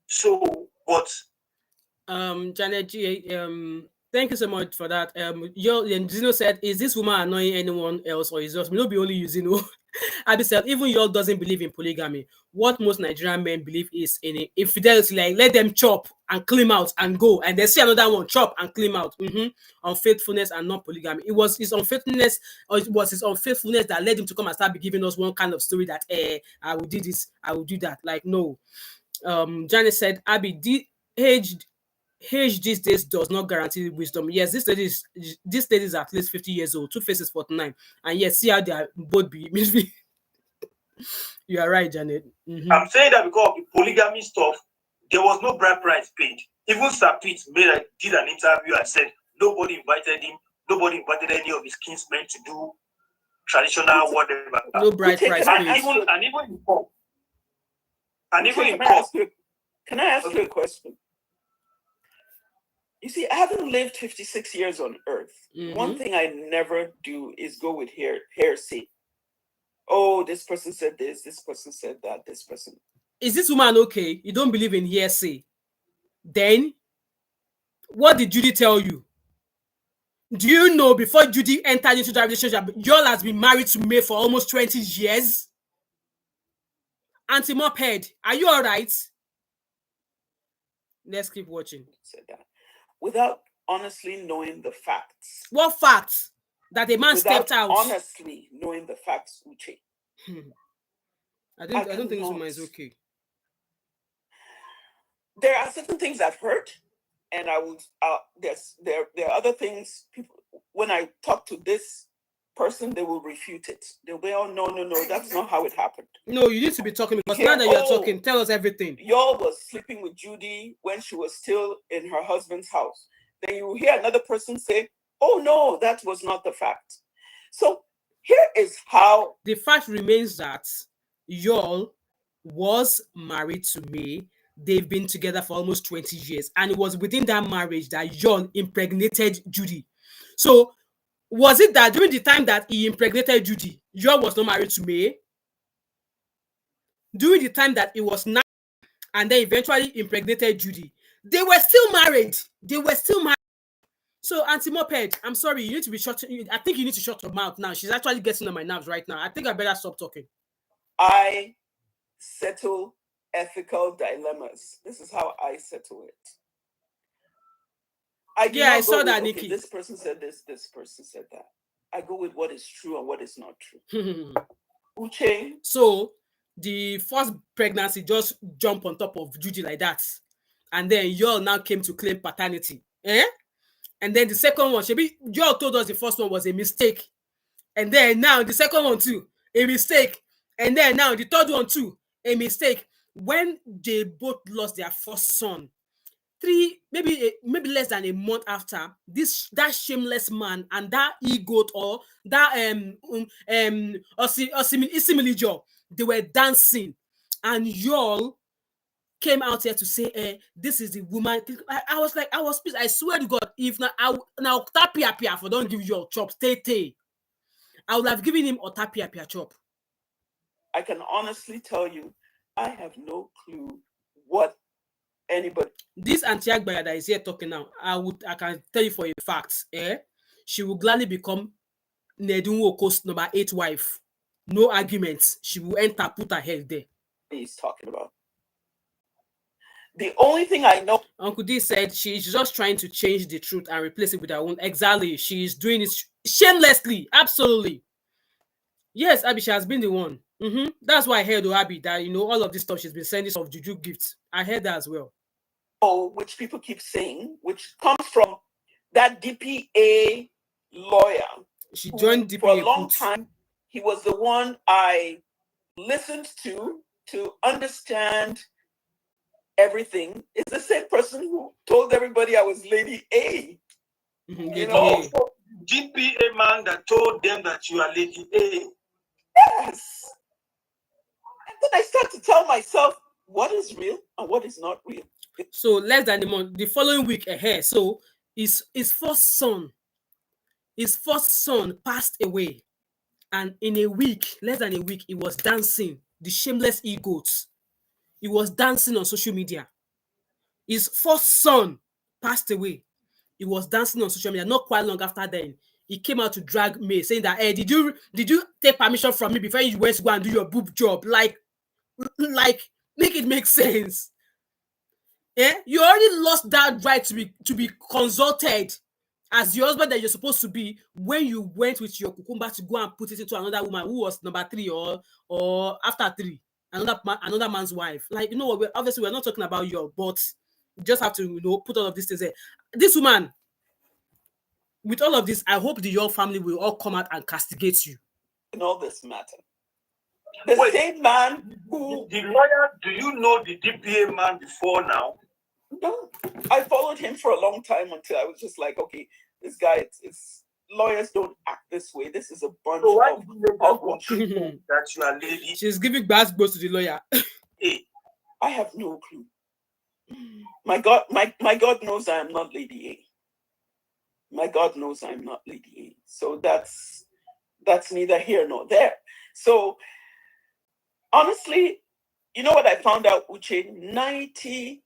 B: So, but
A: Janet G, thank you so much for that. Zeno said, is this woman annoying anyone else, or is just me? Not be only using Abi said, even y'all doesn't believe in polygamy. What most Nigerian men believe is in infidelity, like let them chop and clean out and go, and they see another one chop and clean out. Unfaithfulness and not polygamy. It was his unfaithfulness, or it was his unfaithfulness that led him to come and start giving us one kind of story that I will do this, I will do that. Like no. Janet said, Abi, age these days does not guarantee wisdom. Yes, this lady is at least 50 years old. Two-Face is 49, and yes, see how they are both be. You are right, Janet.
B: I'm saying that because of the polygamy stuff, there was no bride price paid. Even Sir Pete did an interview and said nobody invited him, nobody invited any of his kinsmen to do traditional whatever.
A: No bride price paid.
B: And even in court.
C: Can I ask you a question? You see, having lived 56 years on Earth, one thing I never do is go with hearsay. Oh, this person said this person said that, this person.
A: Is this woman okay? You don't believe in hearsay? Then, what did Judy tell you? Do you know before Judy entered into that relationship, y'all has been married to May for almost 20 years? Auntie Moped, are you all right? Let's keep watching.
C: Said that. Without honestly knowing the facts.
A: What facts? That a man stepped out.
C: Honestly knowing the facts, Uche.
A: I don't think this woman is okay.
C: There are certain things that hurt, and I will. There are other things. People, when I talk to this person, they will refute it. They'll be, oh no, that's not how it happened.
A: No, you need to be talking, because now that you're talking, tell us everything.
C: Y'all was sleeping with Judy when she was still in her husband's house. Then you hear another person say, oh no, that was not the fact. So here is how
A: the fact remains that y'all was married to me. They've been together for almost 20 years, and it was within that marriage that y'all impregnated Judy. So was it that during the time that he impregnated Judy, y'all was not married to me? During the time that he was not, and then eventually impregnated Judy, they were still married. So, Auntie Moped, I'm sorry, you need to be shut. I think you need to shut your mouth now. She's actually getting on my nerves right now. I think I better stop talking.
C: I settle ethical dilemmas. This is how I settle it.
A: I saw that, Nikki.
C: Okay, this person said this person said that. I go with what is true and what is not true. Uche.
A: So, the first pregnancy just jumped on top of Judy like that. And then y'all now came to claim paternity. And then the second one, y'all told us the first one was a mistake. And then now the second one too, a mistake. And then now the third one too, a mistake. When they both lost their first son, maybe less than a month after, that shameless man and that e-goat or that Isimilijo, they were dancing, and y'all came out here to say, this is the woman. I was pissed. I swear to God, if now tapia for don't give you your chop, stay. I would have given him a tapia chop.
C: I can honestly tell you, I have no clue what anybody.
A: This Auntie Agbaya that is here talking now, I can tell you for a fact, she will gladly become Nedunwoko's number 8 wife. No arguments. She will enter, put her head there.
C: He's talking about. The only thing I know,
A: Uncle D said she's just trying to change the truth and replace it with her own. Exactly. She's doing it shamelessly. Absolutely. Yes, Abby, she has been the one. That's why I heard, Abby, that, all of this stuff, she's been sending some juju gifts. I heard that as well.
C: Which people keep saying, which comes from that DPA lawyer.
A: She joined DPA
C: for a long time. He was the one I listened to understand everything. Is the same person who told everybody I was Lady A.
B: DPA man that told them that you are Lady A?
C: Yes. And then I start to tell myself what is real and what is not real.
A: So less than a month, the following week ahead. So his first son passed away. And in a week, less than a week, he was dancing. The shameless egots. He was dancing on social media. His first son passed away. He was dancing on social media. Not quite long after then, he came out to drag me, saying that, "Hey, did you take permission from me before you went to go and do your boob job? Like, make it make sense. Yeah, you already lost that right to be consulted as the husband that you're supposed to be when you went with your cucumber to go and put it into another woman who was number 3 or after 3, another man's wife. Like, you know what? Obviously, we're not talking about you, but you just have to, you know, put all of these things there. This woman, with all of this, I hope your family will all come out and castigate you.
C: In all this matter. The same man who...
B: The lawyer, do you know the DPA man before now?
C: No. I followed him for a long time until I was just like, okay, this guy, it's lawyers don't act this way. This is a bunch of
B: that you are Lady.
A: She's giving bad blows to the lawyer.
C: I have no clue. My God knows I am not Lady A. My God knows I'm not Lady A. So that's neither here nor there. So honestly, you know what I found out, Uche? 90%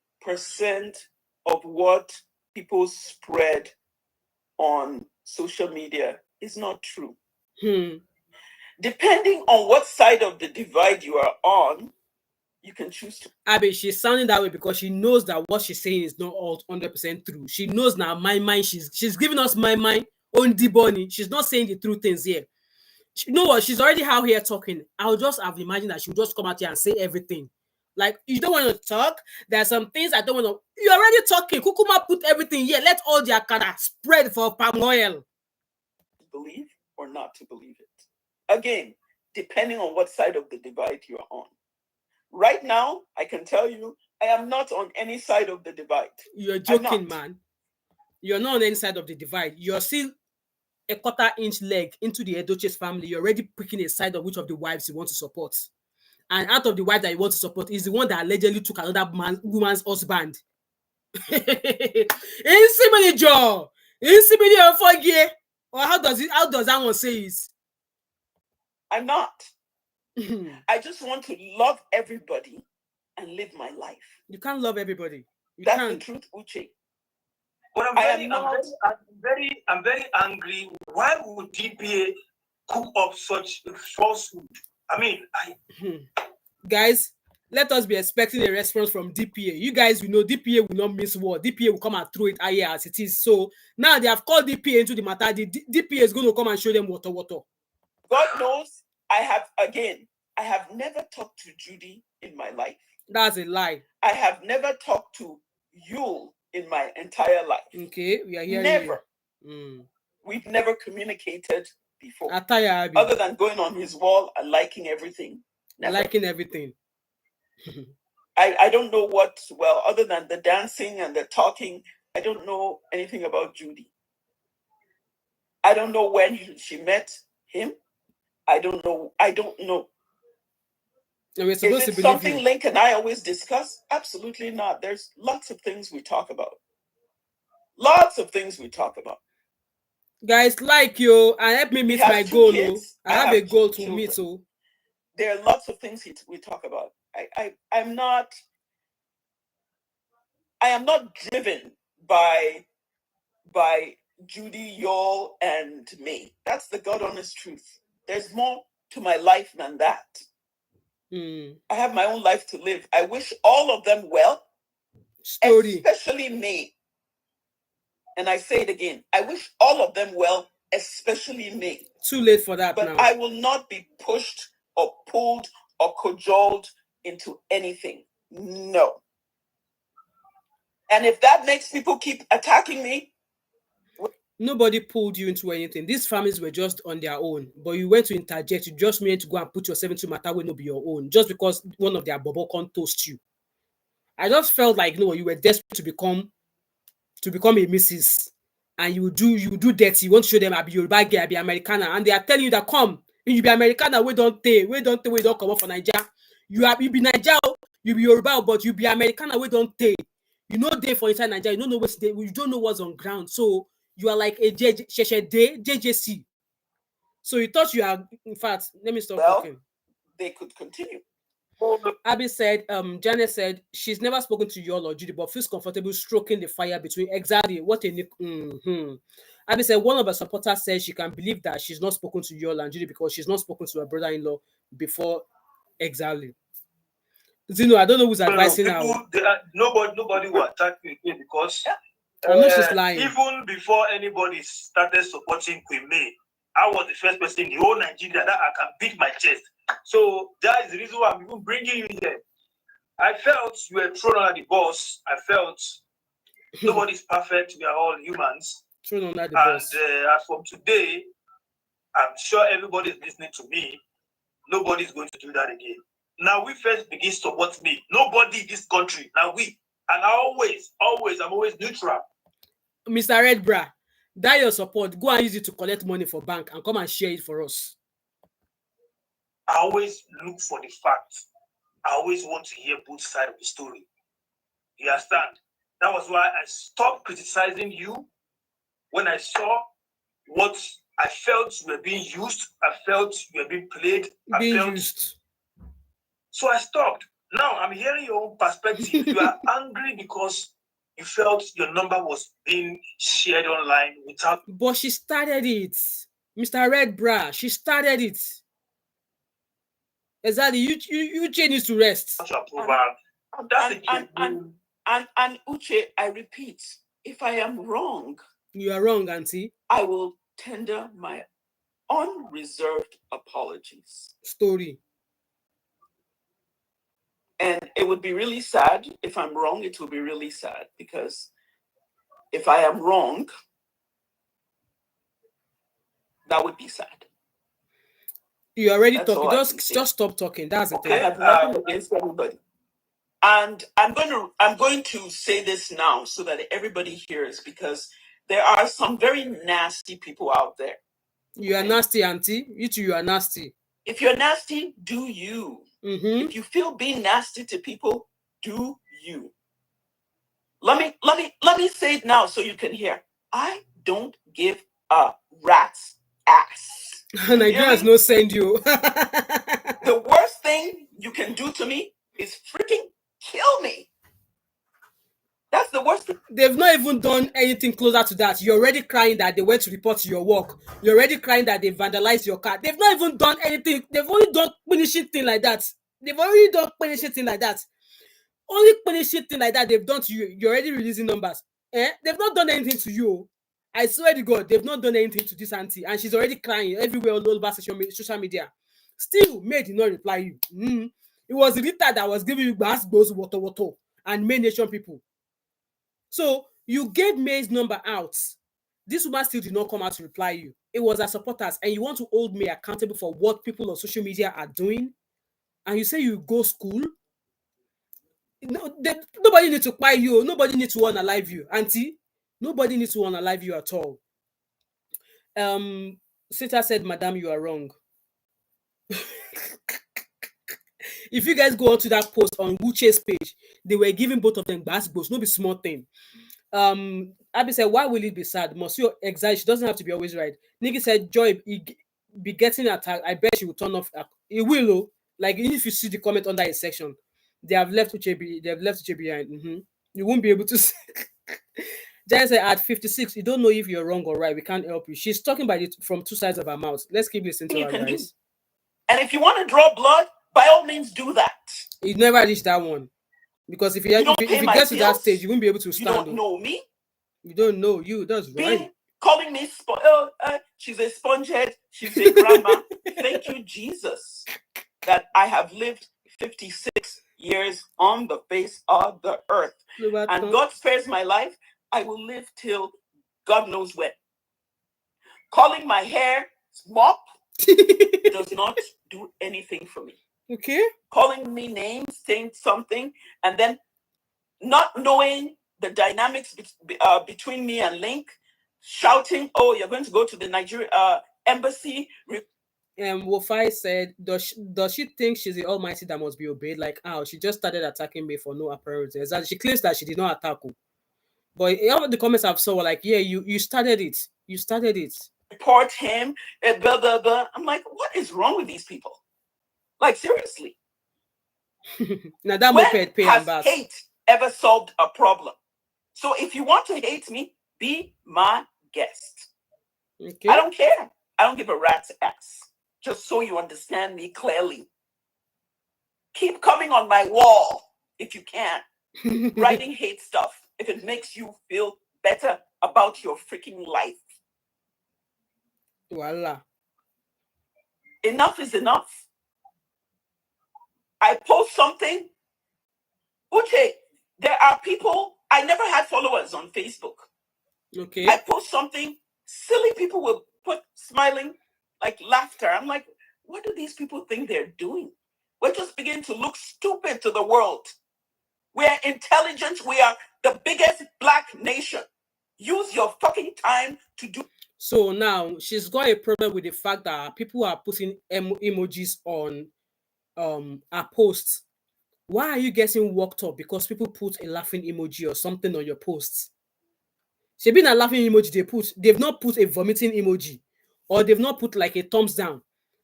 C: of what people spread on social media is not true. Depending on what side of the divide you are on, you can choose to.
A: Abby, she's sounding that way because she knows that what she's saying is not all 100% true. She knows now my mind. She's giving us my mind on the bunny. She's not saying the true things here. You know what? She's already out here talking. I'll just have imagined that she'll just come out here and say everything. Like, you don't want to talk. There are some things I don't want to. You're already talking. Kukuma put everything here. Let all the akara spread for palm oil.
C: Believe or not to believe it. Again, depending on what side of the divide you're on. Right now, I can tell you, I am not on any side of the divide.
A: You're joking, man. You're not on any side of the divide. You're still a quarter-inch leg into the Edochie's family. You're already picking a side of which of the wives you want to support. And out of the wife that you want to support is the one that allegedly took another woman's husband. Or how does that one say it?
C: I'm not. I just want to love everybody and live my life.
A: You can't love everybody.
C: That's the truth, Uche.
B: But I'm very angry. Why would DPA cook up such falsehood? I mean,
A: guys, let us be expecting a response from DPA. You guys will know DPA will not miss word. DPA will come and throw it higher as it is. So now they have called DPA into the matter. The DPA is going to come and show them water.
C: God knows I have never talked to Judy in my life.
A: That's a lie.
C: I have never talked to Yul in my entire life.
A: Okay, we are here.
C: Never. We've never communicated before.
A: Other
C: than going on his wall and liking everything. Never.
A: Liking everything.
C: I don't know other than the dancing and the talking, I don't know anything about Judy. I don't know when she met him. I don't know.
A: And we're supposed
C: Is
A: to
C: it something Linc and I always discuss? Absolutely not. There's lots of things we talk about.
A: Guys, like you, and help me meet my goal. I have a goal to meet. So
C: there are lots of things we talk about. I am not driven by Judy, Yul, and me. That's the God honest truth. There's more to my life than that. I have my own life to live. I wish all of them well, especially me. And I say it again. I wish all of them well, especially me.
A: Too late for that now.
C: But I will not be pushed or pulled or cajoled into anything. No. And if that makes people keep attacking me,
A: nobody pulled you into anything. These families were just on their own, but you went to interject. You just meant to go and put yourself into matter when it be your own, just because one of their bobo can't toast you. I just felt like you were desperate to become a missus. and you do dirty, you want to show them I be Yoruba girl, I be Americana, and they are telling you that come, you be Americana, we don't come up for Nigeria. You be Nigeria, you be Yoruba, but you be Americana, we don't take. You know they for inside Nigeria, you don't know what's there, you don't know what's on ground. So you are like a JJC. So you thought you are, in fact, let me stop talking.
C: They could continue.
A: Abby said, Janet said, she's never spoken to Yul or Judy, but feels comfortable stroking the fire between. Exactly. What a Abby said, one of her supporters said she can believe that she's not spoken to Yul and Judy because she's not spoken to her brother-in-law before. Exactly. Zino, I don't know who's advising
B: her. Nobody will attack me again because
A: I know she's lying.
B: Even before anybody started supporting Queen May, I was the first person in the whole Nigeria that I can beat my chest. So that is the reason why I'm even bringing you here. I felt you were thrown under the bus. I felt nobody's perfect. We are all humans.
A: Thrown under the bus.
B: And as from today, I'm sure everybody's listening to me. Nobody's going to do that again. Now we first begin to support me. Nobody in this country. Now we. And I'm always neutral.
A: Mr. Red Bra, that your support. Go and use it to collect money for bank and come and share it for us.
B: I always look for the facts. I always want to hear both sides of the story. You understand? That was why I stopped criticizing you when I saw what I felt you were being used. I felt you were being played.
A: Used.
B: So I stopped. Now I'm hearing your own perspective. You are angry because you felt your number was being shared online without.
A: But she started it. Mr. Red Bra, she started it. Exactly. Uche needs to rest.
C: And Uche, I repeat, if I am wrong,
A: you are wrong, Auntie.
C: I will tender my unreserved apologies.
A: Story.
C: And it would be really sad if I'm wrong. It will be really sad because if I am wrong, that would be sad.
A: You already talking. Just stop talking. That's the thing.
C: I have nothing against everybody. And I'm going to say this now so that everybody hears, because there are some very nasty people out there.
A: You are nasty, Auntie. You are nasty.
C: If you're nasty, do you.
A: Mm-hmm.
C: If you feel being nasty to people, do you. Let me say it now so you can hear. I don't give a rat's ass.
A: Nigerians no send you.
C: The worst thing you can do to me is freaking kill me. That's the worst thing.
A: They've not even done anything closer to that. You're already crying that they went to report your work. You're already crying that they vandalized your car. They've not even done anything. They've only done punishing thing like that. Only punishing thing like that they've done to you. You're already releasing numbers. They've not done anything to you. I swear to God, they've not done anything to this auntie. And she's already crying everywhere all over social media. Still, May did not reply you. It was Rita that was giving you goes water and May Nation people. So you gave May's number out. This woman still did not come out to reply you. It was her supporters, and you want to hold May accountable for what people on social media are doing, and you say you go school. Nobody needs to buy you. Nobody needs to unalive you, auntie. Nobody needs to unalive you at all. Sita said, "Madam, you are wrong." If you guys go on to that post on Uche's page, they were giving both of them basketballs. No be small thing. Abby said, why will it be sad? Must you exile? She doesn't have to be always right. Nikki said, Joy be getting attacked. I bet she will turn off. It will, like if you see the comment under his section, they have left Uche behind. You won't be able to see. Jan said, at 56, you don't know if you're wrong or right. We can't help you. She's talking from two sides of her mouth. Let's keep listening to her, guys.
C: And if you want to draw blood, by all means do that.
A: You never reach that one. Because if you get to that stage, you won't be able to stand.
C: You don't know me.
A: You don't know you. That's right.
C: Calling me she's a spongehead. She's a grandma. Thank you, Jesus, that I have lived 56 years on the face of the earth. And God spares my life. I will live till God knows when. Calling my hair mop does not do anything for me.
A: Okay.
C: Calling me names, saying something, and then not knowing the dynamics between me and Linc, shouting, "Oh, you're going to go to the Nigerian embassy."
A: Wofai said, does she think she's the almighty that must be obeyed? Like, how she just started attacking me for no apparent reason. She claims that she did not attack her. But all the comments I've saw were like, yeah, you started it. You started it.
C: Report him, blah, blah, blah. I'm like, what is wrong with these people? Like, seriously.
A: Now that moped pay
C: has hate ever solved a problem? So if you want to hate me, be my guest.
A: Okay.
C: I don't care. I don't give a rat's ass. Just so you understand me clearly. Keep coming on my wall if you can. Writing hate stuff if it makes you feel better about your freaking life.
A: Voila.
C: Enough is enough. I post something. Uche, there are people, I never had followers on Facebook.
A: Okay.
C: I post something, silly people will put smiling, like laughter. I'm like, what do these people think they're doing? We're just beginning to look stupid to the world. We're intelligent. We are the biggest Black nation. Use your fucking time to do.
A: So now she's got a problem with the fact that people are putting emojis on her posts. Why are you getting worked up because people put a laughing emoji or something on your posts? She been a laughing emoji they've not put a vomiting emoji, or they've not put like a thumbs down.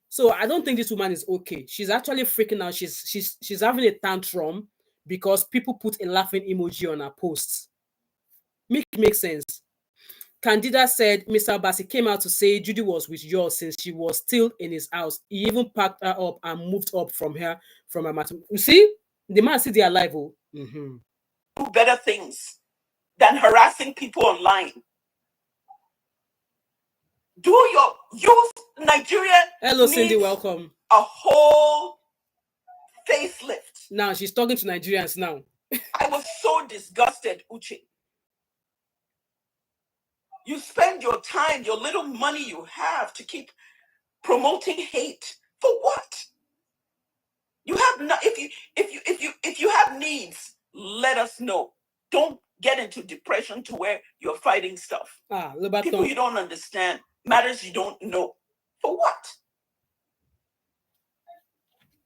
A: So I don't think this woman is okay. She's actually freaking out. She's having a tantrum because people put a laughing emoji on her posts. Make sense. Candida said Mr. Bassi came out to say Judy was with yours since she was still in his house. He even packed her up and moved up from her matter. You see, the man see they alive. Oh. Mm-hmm.
C: Do better things than harassing people online. Use Nigeria.
A: Hello, Cindy. Welcome.
C: A whole facelift.
A: Now she's talking to Nigerians now.
C: I was so disgusted, Uche. You spend your time, your little money you have to keep promoting hate. For what? You have no, if you have needs, let us know. Don't get into depression to where you're fighting stuff. People you don't understand, matters you don't know. For what?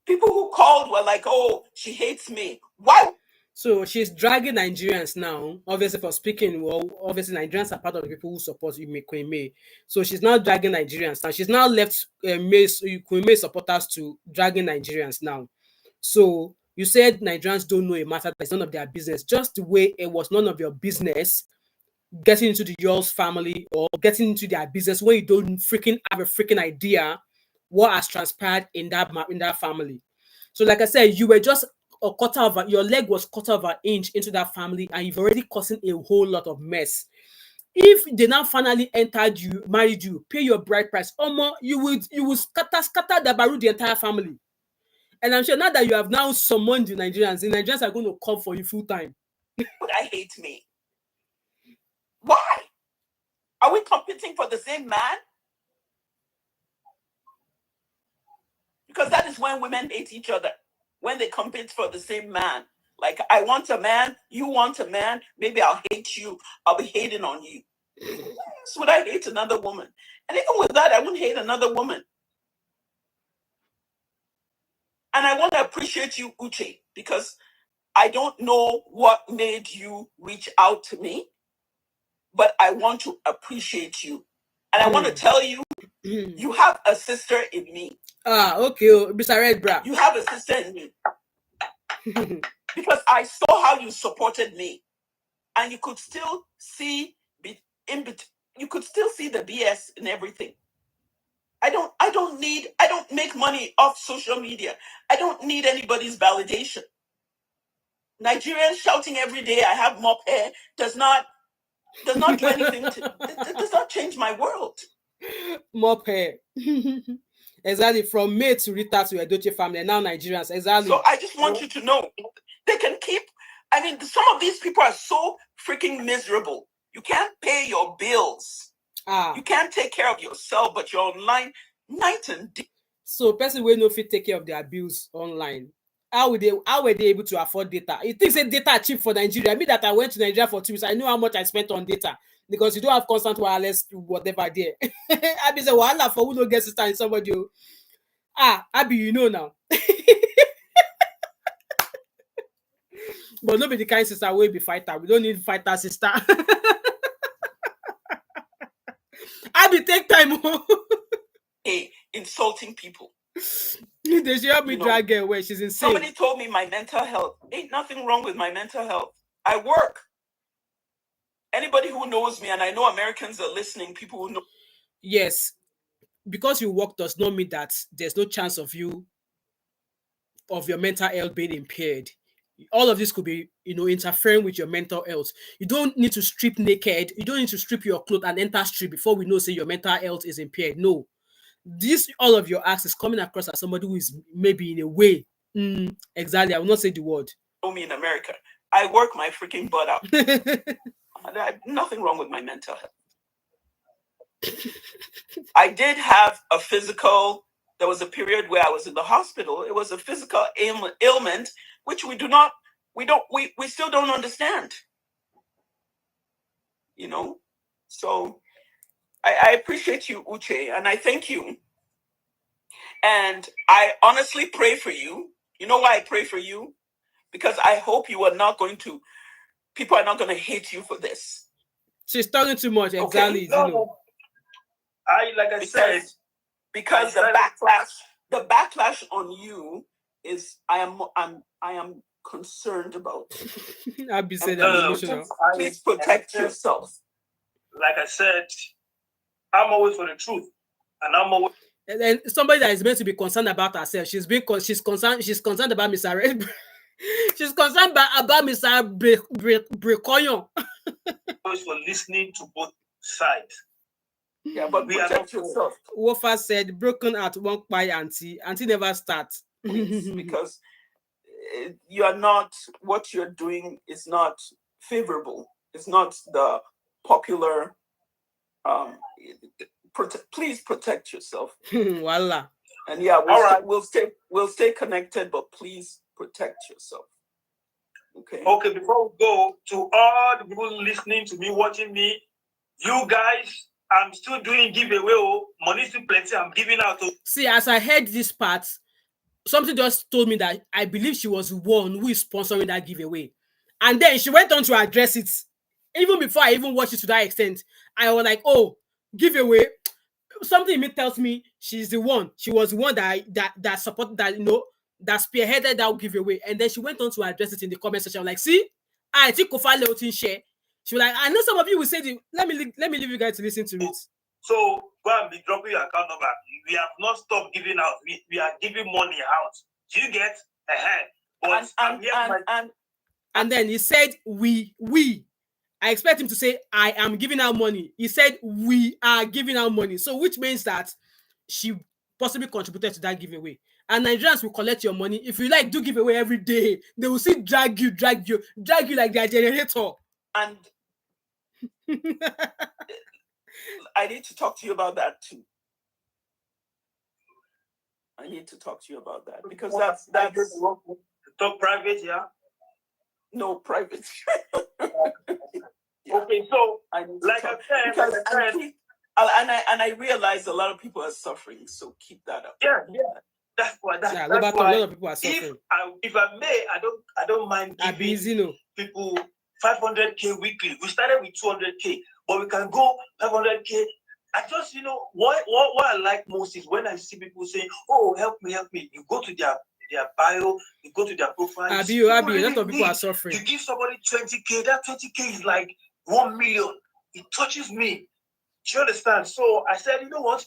C: People who called were like, oh, she hates me. Why?
A: So she's dragging Nigerians now, obviously for speaking. Well, obviously Nigerians are part of the people who support Queen May. So she's now dragging Nigerians. Now she's now left Queen May supporters to dragging Nigerians now. So you said Nigerians don't know a matter that is none of their business. Just the way it was none of your business getting into the Yours family or getting into their business when you don't freaking have a freaking idea what has transpired in that family. So like I said, you were just a quarter of your leg was quarter of an inch into that family, and you've already causing a whole lot of mess. If they now finally entered you, married you, pay your bride price, you will scatter the entire family. And I'm sure now that you have now summoned the Nigerians are going to come for you full time.
C: Would I hate me? Why? Are we competing for the same man? Because that is when women hate each other. When they compete for the same man. Like, I want a man, you want a man, maybe I'll hate you, I'll be hating on you. Why else would I hate another woman? And even with that, I wouldn't hate another woman. And I want to appreciate you, Uche, because I don't know what made you reach out to me, but I want to appreciate you. And I want to tell you, you have a sister in me.
A: Okay, Mr. Red Bra.
C: You have a sister in me. Because I saw how you supported me. And you could still see you could still see the BS in everything. I don't make money off social media. I don't need anybody's validation. Nigerians shouting every day, I have mop hair, does not do anything it does not change my world.
A: Mop hair. Exactly, from May to Rita to Edochie family, and now Nigerians. Exactly.
C: So I just want you to know, they can keep. I mean, some of these people are so freaking miserable. You can't pay your bills. You can't take care of yourself, but you're online night and day.
A: So person will no fit take care of their bills online. How were they able to afford data? You think say data cheap for Nigeria? Me that I went to Nigeria for 2 weeks, I know how much I spent on data. because you don't have constant wireless whatever there. I be say wahala for who don't get sister in somebody. Abi, you know now. But no be the kind sister will be fighter. We don't need fighter sister. Abi, take time.
C: Insulting people.
A: They should help me drag her away. She's insane.
C: Somebody told me my mental health. Ain't nothing wrong with my mental health. I work. Anybody who knows me, and I know Americans are listening, people who know.
A: Yes, because you work does not mean that there's no chance of your mental health being impaired. All of this could be, interfering with your mental health. You don't need to strip naked. You don't need to strip your clothes and enter street before we know, say, your mental health is impaired. No. All of your acts is coming across as somebody who is maybe in a way. Exactly. I will not say the word.
C: Know me in America. I work my freaking butt out. Nothing wrong with my mental health. I did have a physical. There was a period where I was in the hospital. It was a physical ailment, which we still don't understand. So I appreciate you, Uche, and I thank you. And I honestly pray for you. You know why I pray for you? Because I hope people are not going to hate you for this.
A: She's talking too much.
C: Okay.
A: Exactly.
B: No.
C: Because the backlash on you is I am concerned about.
A: I'll be saying that emotional.
C: Please protect yourself.
B: Like I said, I'm always for the truth, and I'm always.
A: And somebody that is meant to be concerned about herself, she's concerned about Mr. Red. She's concerned about Mr. Brecoyon.
B: Always for listening to both sides.
C: Yeah, but protect yourself.
A: Wofa said, broken at one by auntie never starts.
C: Because you are not, what you're doing is not favorable. It's not the popular. Please protect yourself.
A: Voila.
C: And yeah, we'll stay connected, but please protect yourself.
B: Okay, before we go, to all the people listening to me, watching me, you guys, I'm still doing giveaway. Money still plenty. I'm giving out.
A: See, as I heard this part, something just told me that I believe she was the one who is sponsoring that giveaway. And then she went on to address it. Even before I even watched it to that extent, I was like, oh, giveaway. Something in me tells me she's the one. She was the one that supported that, that spearheaded that giveaway. And then she went on to address it in the comment section. I'm like, see, I think Kofa Leotin share. She was like, I know some of you will say, let me leave you guys to listen to it.
B: So go and be dropping your account number. We have not stopped giving out. We are giving money out. Do you get ahead?
A: And then he said, we. I expect him to say, I am giving out money. He said, we are giving out money. So which means that she possibly contributed to that giveaway. And Nigerians will collect your money. If you do giveaway every day, they will see drag you like their generator.
C: And I need to talk to you about that too. I need to talk to you about that because that's
B: talk private, yeah.
C: No private.
B: Yeah. Okay, so I said,
C: I realize a lot of people are suffering, so keep that up.
B: Yeah. That's why.
A: A lot of people are suffering.
B: If I may, I don't mind giving people 500K weekly. We started with 200K, but we can go 500K. I just, what I like most is when I see people saying, "Oh, help me." You go to their bio, you go to their profile.
A: A lot of people are suffering.
B: You give somebody 20K, that 20K is like 1 million. It touches me. Do you understand? So I said, you know what?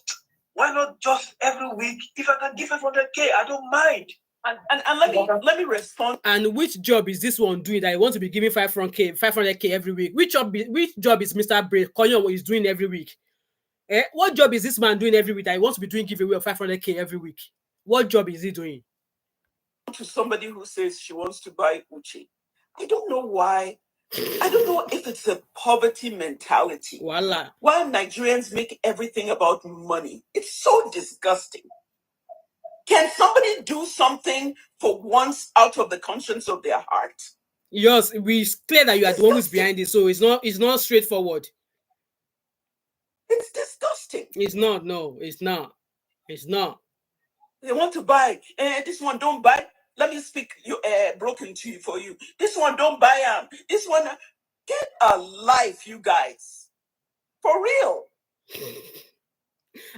B: Why not just every week? If I can give 500K, I don't mind.
C: And let me respond.
A: And which job is this one doing that I want to be giving 500K every week? Which job is Mr. Brecoyon is doing every week? What job is this man doing every week that I want to be doing giveaway of 500K every week? What job is he doing?
C: To somebody who says she wants to buy Uche. I don't know why. I don't know if it's a poverty mentality.
A: Voila.
C: Why Nigerians make everything about money. It's so disgusting. Can somebody do something for once out of the conscience of their heart?
A: Yes, it's clear that you are the one who's behind it, so it's not straightforward.
C: It's disgusting.
A: It's not. No, it's not. It's not.
C: They want to buy. This one don't buy. Let me speak broken to you for you. This one don't buy. This one, get a life, you guys. For real.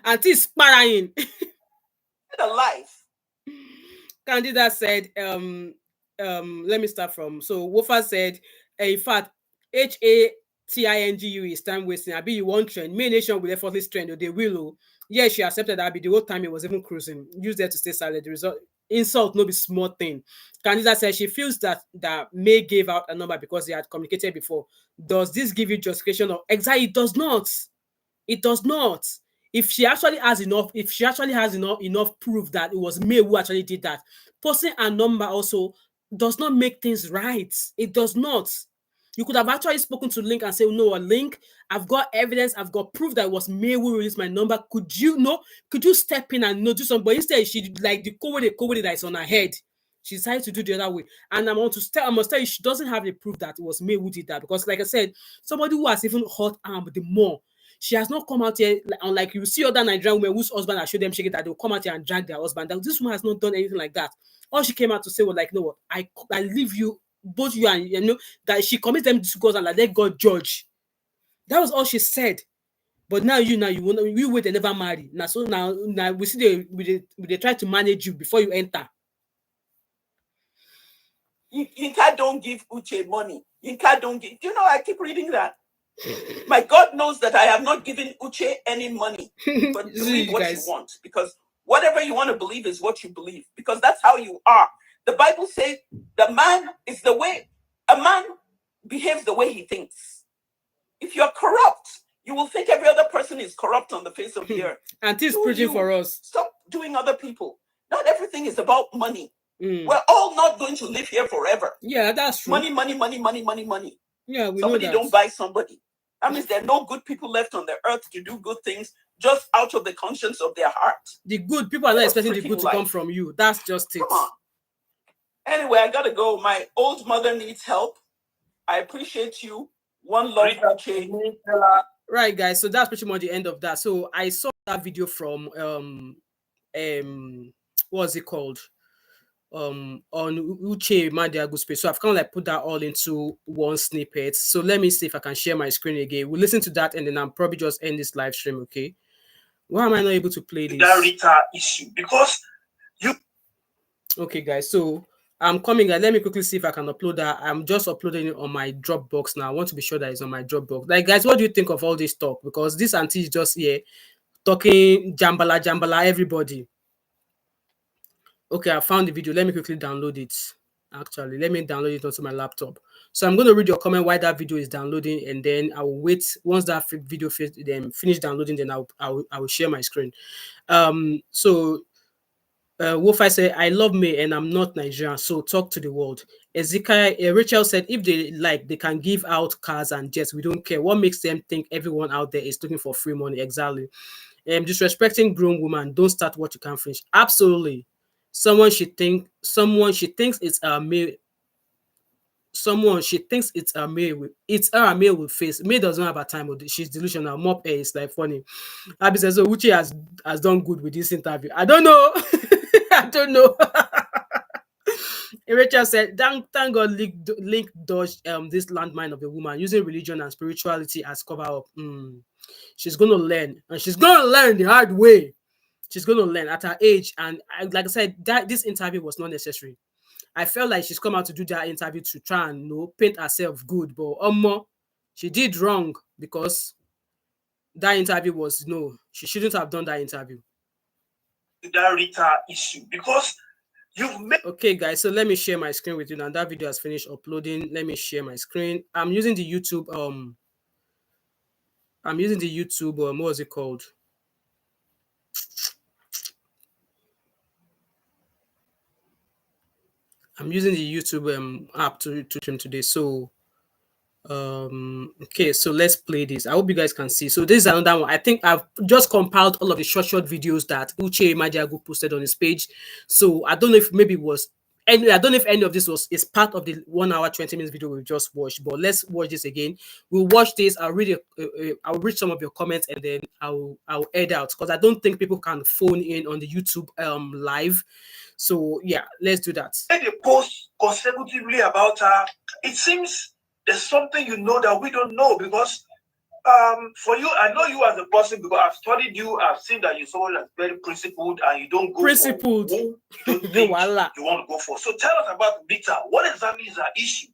A: Auntie Sparayin.
C: Get a life.
A: Candida said, let me start from. So Wofa said, in fact, HATINGU is time wasting. I be you one trend. Main nation will effortless trend, or they will. Oh. Yeah, she accepted that. Be the whole time it was even cruising. Use there to stay silent. The result insult, no be small thing. Candida said she feels that May gave out a number because they had communicated before. Does this give you justification of exactly? It does not. It does not. If she actually has enough proof that it was May who actually did that, posting a number also does not make things right. It does not. You could have actually spoken to Linc and say, no, Linc, I've got evidence, I've got proof that it was May who released my number. Could you step in and do something? But instead, she like the code that is on her head. She decided to do the other way. And I must tell you, she doesn't have the proof that it was May who did that. Because like I said, somebody who has even hot arm the more. She has not come out here, unlike you see other Nigerian women whose husband has showed them shaking that they'll come out here and drag their husband. This woman has not done anything like that. All she came out to say was like, no, I leave you, both you and that she commits them to God and like, let God judge. That was all she said. But now you wait and never marry. Now we see they try to manage you before you enter.
C: Yinka don't give Uche money. Yinka don't give. Do you know I keep reading that? My God knows that I have not given Uche any money. But believe what you want, because whatever you want to believe is what you believe, because that's how you are. The Bible says the man is the way a man behaves the way he thinks. If you're corrupt, you will think every other person is corrupt on the face of the earth.
A: And he's preaching for us.
C: Stop doing other people. Not everything is about money. We're all not going to live here forever.
A: Yeah, that's true.
C: Money, money, money, money, money, money.
A: Yeah, we
C: somebody
A: know that.
C: Don't buy somebody. That means there are no good people left on the earth to do good things just out of the conscience of their heart.
A: The good people are not expecting the good to come from you. That's just it.
C: Come on. Anyway, I gotta go. My old mother needs help. I appreciate you. One love, Uche.
A: Right, guys. So that's pretty much the end of that. So I saw that video from what's it called? On Uche Maduagwu space. So I've kind of like put that all into one snippet. So let me see if I can share my screen again. We'll listen to that and then I'll probably just end this live stream, okay? Why am I not able to play this?
B: That Rita issue, because you...
A: Okay, guys. So I'm coming. Let me quickly see if I can upload that. I'm just uploading it on my Dropbox now. I want to be sure that it's on my Dropbox. Like, guys, what do you think of all this talk? Because this auntie is just here talking jambala, everybody. Okay, I found the video. Let me quickly download it. Actually, let me download it onto my laptop. So I'm going to read your comment while that video is downloading, and then I will wait. Once that video finish downloading, then I will share my screen. So Wolfie said, I love me and I'm not Nigerian, so talk to the world. Ezekiel, Rachel said, if they like, they can give out cars and jets. We don't care. What makes them think everyone out there is looking for free money? Exactly. Disrespecting grown woman. Don't start what you can't finish. Absolutely. Someone she thinks it's a male. Someone she thinks it's a male. It's her a male with face. May doesn't have a time. She's delusional. Mop air is like funny. Abby says, so Uche has done good with this interview. I don't know. I don't know. Rachel said, thank God Linc dodged this landmine of a woman using religion and spirituality as cover up. She's gonna learn, and she's gonna learn the hard way. She's gonna learn at her age, and like I said, that this interview was not necessary. I felt like she's come out to do that interview to try and paint herself good, but she did wrong because that interview was she shouldn't have done that interview.
B: That Rita issue, because you've made...
A: Okay, guys, so let me share my screen with you now. That video has finished uploading. Let me share my screen. I'm using the YouTube what was it called? I'm using the YouTube app to stream today. So okay, so let's play this. I hope you guys can see. So this is another one. I think I've just compiled all of the short videos that Uche Maduagwu posted on his page. So I don't know if maybe it was anyway, I don't know if any of this is part of the 1 hour 20 minutes video we just watched, but let's watch this again. We'll watch this. I'll read I'll read some of your comments, and then I'll add out, because I don't think people can phone in on the YouTube live. So yeah, let's do that.
B: They post consecutively about her. It seems there's something you know that we don't know, because for you, I know you as a person because I've studied you. I've seen that you're someone that's very principled, and you don't go
A: principled.
B: for who you don't think you want to go for. So tell us about Rita. What exactly is her issue?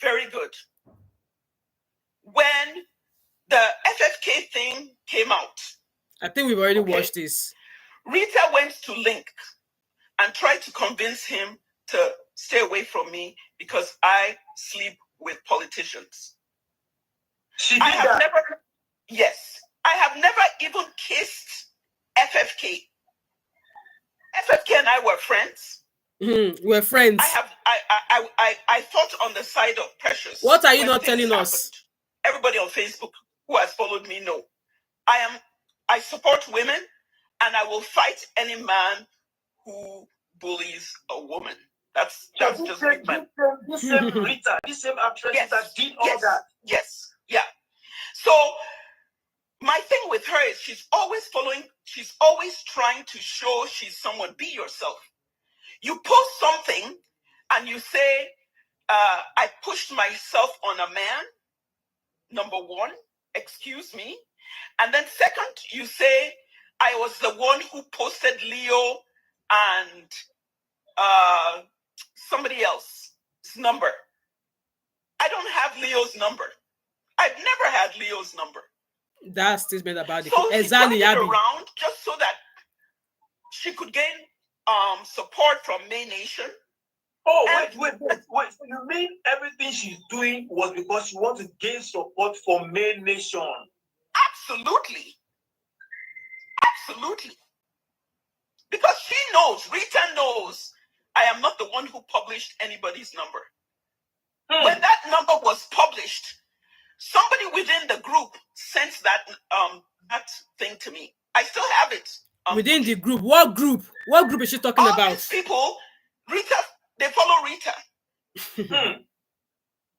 C: Very good. When the FFK thing came out,
A: I think we've already watched this.
C: Rita went to Linc and tried to convince him to stay away from me because I sleep with politicians.
B: She did that.
C: Yes, I have never even kissed FFK. FFK and I were friends.
A: We're friends.
C: I thought on the side of Precious.
A: What are you not telling us?
C: Everybody on Facebook who has followed me know. I support women, and I will fight any man who bullies a woman. That's just big man.
B: This same Rita, this same actress that did all that.
C: Yes. Yeah. So my thing with her is she's always trying to show she's someone. Be yourself. You post something and you say, I pushed myself on a man, number one, excuse me. And then second, you say, I was the one who posted Leo and somebody else's number. I don't have Leo's number. I've never had Leo's number.
A: That statement about
C: so
A: exactly
C: around just so that she could gain support from May Nation.
B: Oh, wait. So you mean everything she's doing was because she wants to gain support from May Nation?
C: Absolutely. Because she knows, Rita knows, I am not the one who published anybody's number. When that number was published, somebody within the group sent that thing to me. I still have it.
A: Within the group? What group? What group is she talking about?
C: These people, Rita, they follow Rita.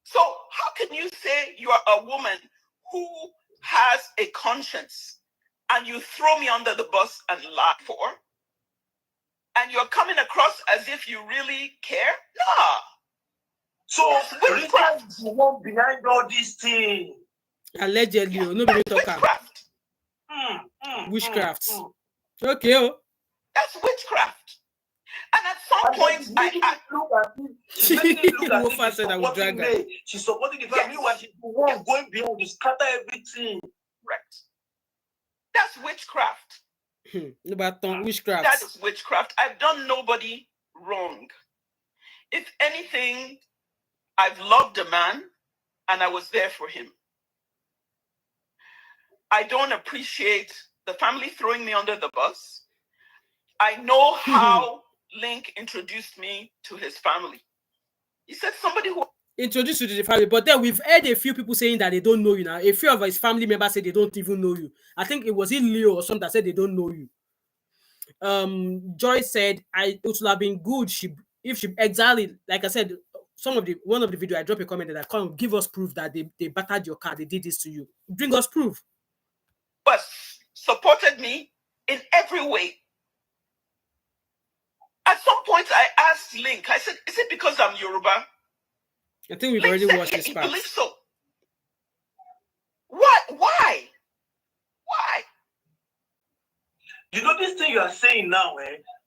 C: So how can you say you are a woman who has a conscience and you throw me under the bus and laugh for? And you're coming across as if you really care? Nah.
B: So Rita is the one behind all these things.
A: Allegedly, nobody talk about witchcraft. Okay.
C: That's witchcraft. And at some point,
B: she's supporting the family while she's the one going beyond to scatter everything.
C: Right. That's witchcraft.
A: Witchcraft.
C: That is witchcraft. I've done nobody wrong. If anything, I've loved a man and I was there for him. I don't appreciate the family throwing me under the bus. I know how Linc introduced me to his family. He said somebody who
A: introduced you to the family, but then we've heard a few people saying that they don't know you now. A few of his family members say they don't even know you. I think it was Leo or something that said they don't know you. Joy said it would have been good if she exactly like I said. One of the video I dropped a comment that can't give us proof that they battered your car, they did this to you. Bring us proof.
C: But supported me in every way. At some point, I asked Linc, I said, is it because I'm Yoruba?
A: I think we've already watched this part.
C: I believe so. What? Why?
B: You know this thing you are saying now,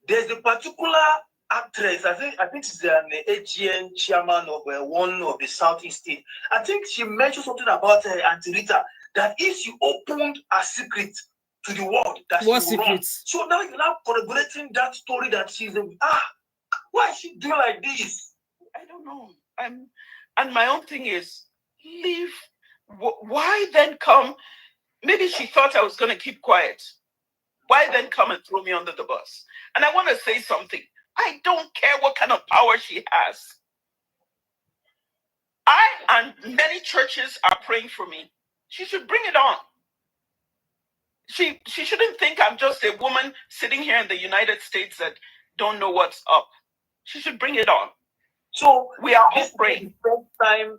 B: there's a particular actress, I think she's an AGN chairman of one of the Southeast state. I think she mentioned something about Auntie Rita, that if she opened a secret to the world, that
A: what
B: she will run.
A: secrets?
B: So now you're now corroborating that story that she's why is she doing like this?
C: I don't know. And my own thing is, leave. Why then come? Maybe she thought I was going to keep quiet. Why then come and throw me under the bus? And I want to say something. I don't care what kind of power she has. I and many churches are praying for me. She should bring it on. She shouldn't think I'm just a woman sitting here in the United States that don't know what's up. she should bring it on.
B: So
C: we are
B: this
C: all praying.
B: is the first time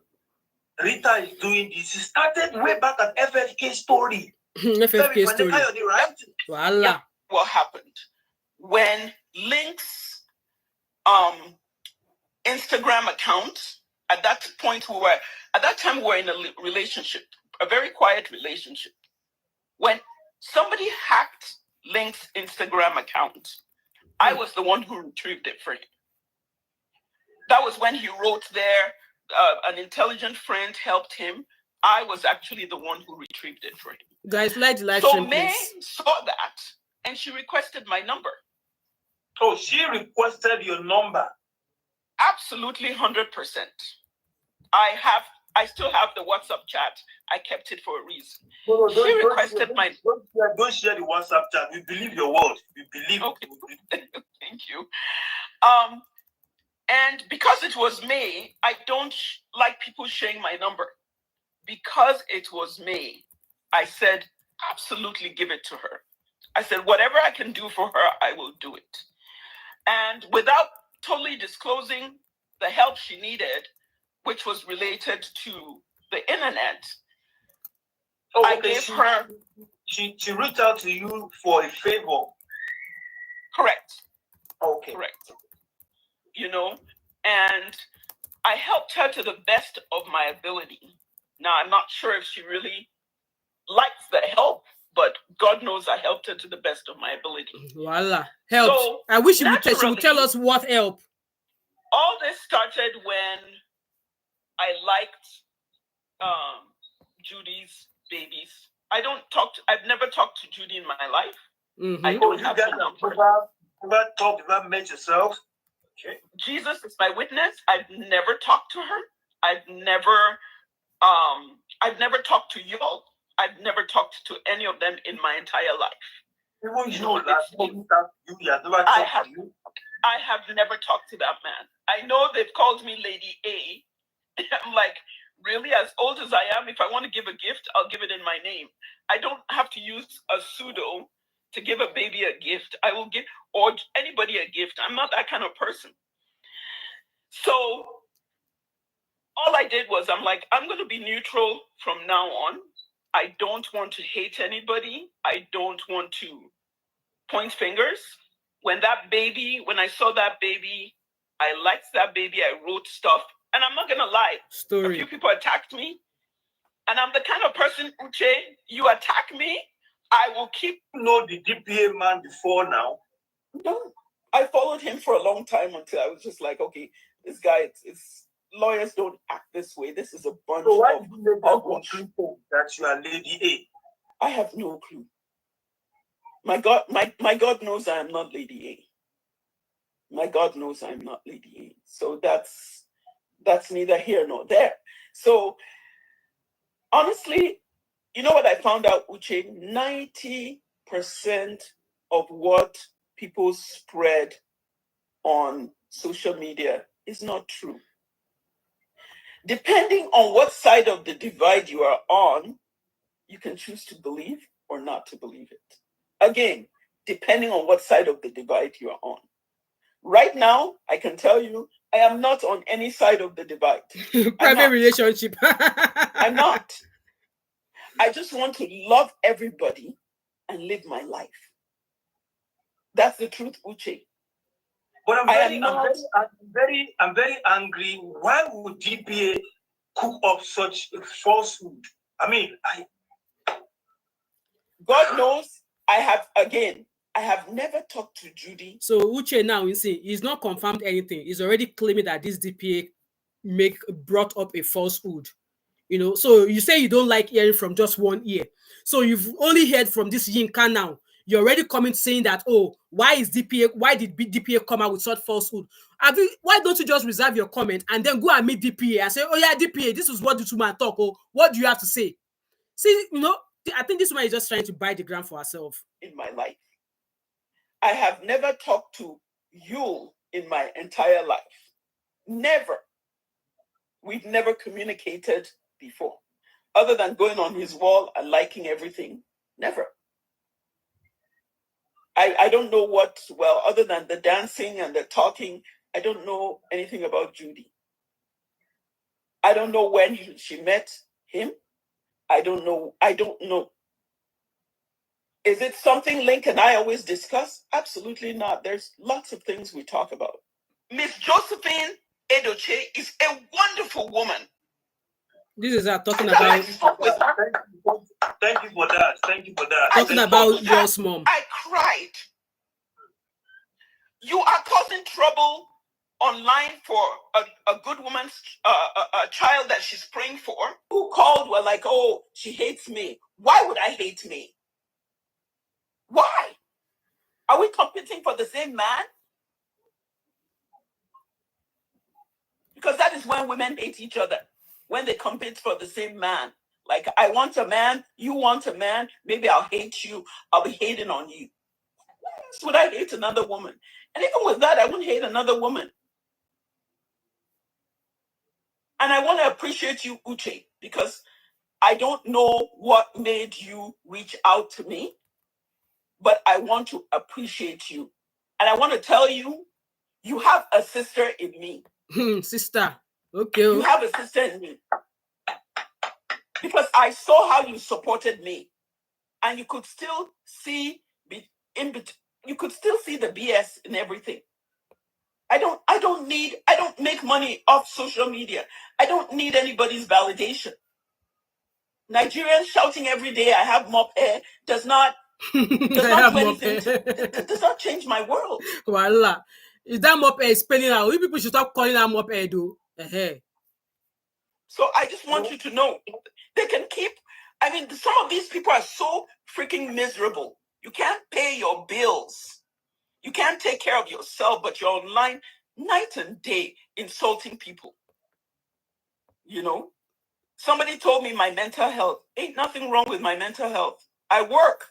B: Rita is doing this. It started way back at FFK story.
A: FFK story.
B: Right?
A: Voila.
C: Yep. What happened when Linc's Instagram account, at that time we were in a relationship, a very quiet relationship. When somebody hacked Linc's Instagram account, I was the one who retrieved it for him. That was when he wrote there, an intelligent friend helped him. I was actually the one who retrieved it for him.
A: Guys, like the live
C: so
A: stream,
C: May
A: please.
C: saw that and she requested my number.
B: Oh, she requested your number?
C: Absolutely 100%. I still have the WhatsApp chat. I kept it for a reason. She requested my...
B: Don't share the WhatsApp chat. We believe your word. We believe.
C: Okay. Thank you. And because it was May, I don't like people sharing my number. Because it was May, I said, absolutely give it to her. I said, whatever I can do for her, I will do it. And without totally disclosing the help she needed, which was related to the internet, I gave her...
B: She reached out to you for a favor.
C: Correct.
B: Okay.
C: Correct. And I helped her to the best of my ability. Now, I'm not sure if she really likes the help, but God knows I helped her to the best of my ability.
A: Voila. Help.
C: So,
A: I wish she would tell us what help.
C: All this started when I liked Judy's babies. I've never talked to Judy in my life.
A: Mm-hmm.
C: I don't have her number.
B: Never talked, never met yourself. Okay.
C: Jesus is my witness. I've never talked to her. I've never talked to y'all. I've never talked to any of them in my entire life. I have never talked to that man. I know they've called me Lady A. I'm like, really? As old as I am, if I want to give a gift, I'll give it in my name. I don't have to use a pseudo to give a baby a gift. I will give, or anybody a gift. I'm not that kind of person. So all I did was, I'm like, I'm going to be neutral from now on. I don't want to hate anybody. I don't want to point fingers. When I saw that baby, I liked that baby. I wrote stuff. And I'm not going to lie. A few people attacked me. And I'm the kind of person, Uche, you attack me, I will keep...
B: the DPA man before now?
C: No. I followed him for a long time until I was just like, okay, this guy, it's lawyers don't act this way. This is a bunch
B: of... So why
C: did
B: you that you are Lady A?
C: I have no clue. My God knows I am not Lady A. My God knows I'm not Lady A. So that's neither here nor there. So honestly, you know what I found out, Uche? 90% of what people spread on social media is not true. Depending on what side of the divide you are on, you can choose to believe or not to believe it. Again, depending on what side of the divide you are on. Right now, I can tell you, I am not on any side of the divide.
A: Private relationship.
C: I'm not. I just want to love everybody and live my life. That's the truth, Uche.
B: But I'm very angry. Why would DPA cook up such a falsehood? I mean,
C: God knows I have never talked to Judy.
A: So Uche now, you see, he's not confirmed anything. He's already claiming that this DPA brought up a falsehood. So you say you don't like hearing from just one ear. So you've only heard from this Yinka now. You're already coming saying that, oh, why did DPA come out with such falsehood? Why don't you just reserve your comment and then go and meet DPA and say, oh yeah, DPA, this is what this woman talk. Oh, what do you have to say? See, I think this woman is just trying to buy the ground for herself.
C: In my life, I have never talked to you in my entire life. Never. We've never communicated before. Other than going on his wall and liking everything. Never. I don't know other than the dancing and the talking, I don't know anything about Judy. I don't know when she met him. I don't know. Is it something Linc and I always discuss? Absolutely not. There's lots of things we talk about. Miss Josephine Edochie is a wonderful woman.
A: This is talking about.
B: Thank you for that. Thank you for that.
A: Talking about yours, mom.
C: I cried. You are causing trouble online for a good woman's a child that she's praying for. Who called were like, oh, she hates me. Why would I hate me? Why? Are we competing for the same man? Because that is when women hate each other, when they compete for the same man. Like, I want a man, you want a man, maybe I'll hate you, I'll be hating on you. Why else would I hate another woman? And even with that, I wouldn't hate another woman. And I want to appreciate you, Uche, because I don't know what made you reach out to me, but I want to appreciate you. And I want to tell you, you have a sister in me.
A: Sister. Okay.
C: You have a sister in me. Because I saw how you supported me. And you could still see you could still see the BS in everything. I don't make money off social media. I don't need anybody's validation. Nigerians shouting every day, I have mop hair, does not do anything. Does not change my world.
A: Voila. Is that mop hair spelling out? You people should stop calling that mop hair, though.
C: So I just want you to know, they can keep, I mean, some of these people are so freaking miserable. You can't pay your bills. You can't take care of yourself, but you're online night and day insulting people. You know? Somebody told me my mental health. Ain't nothing wrong with my mental health. I work.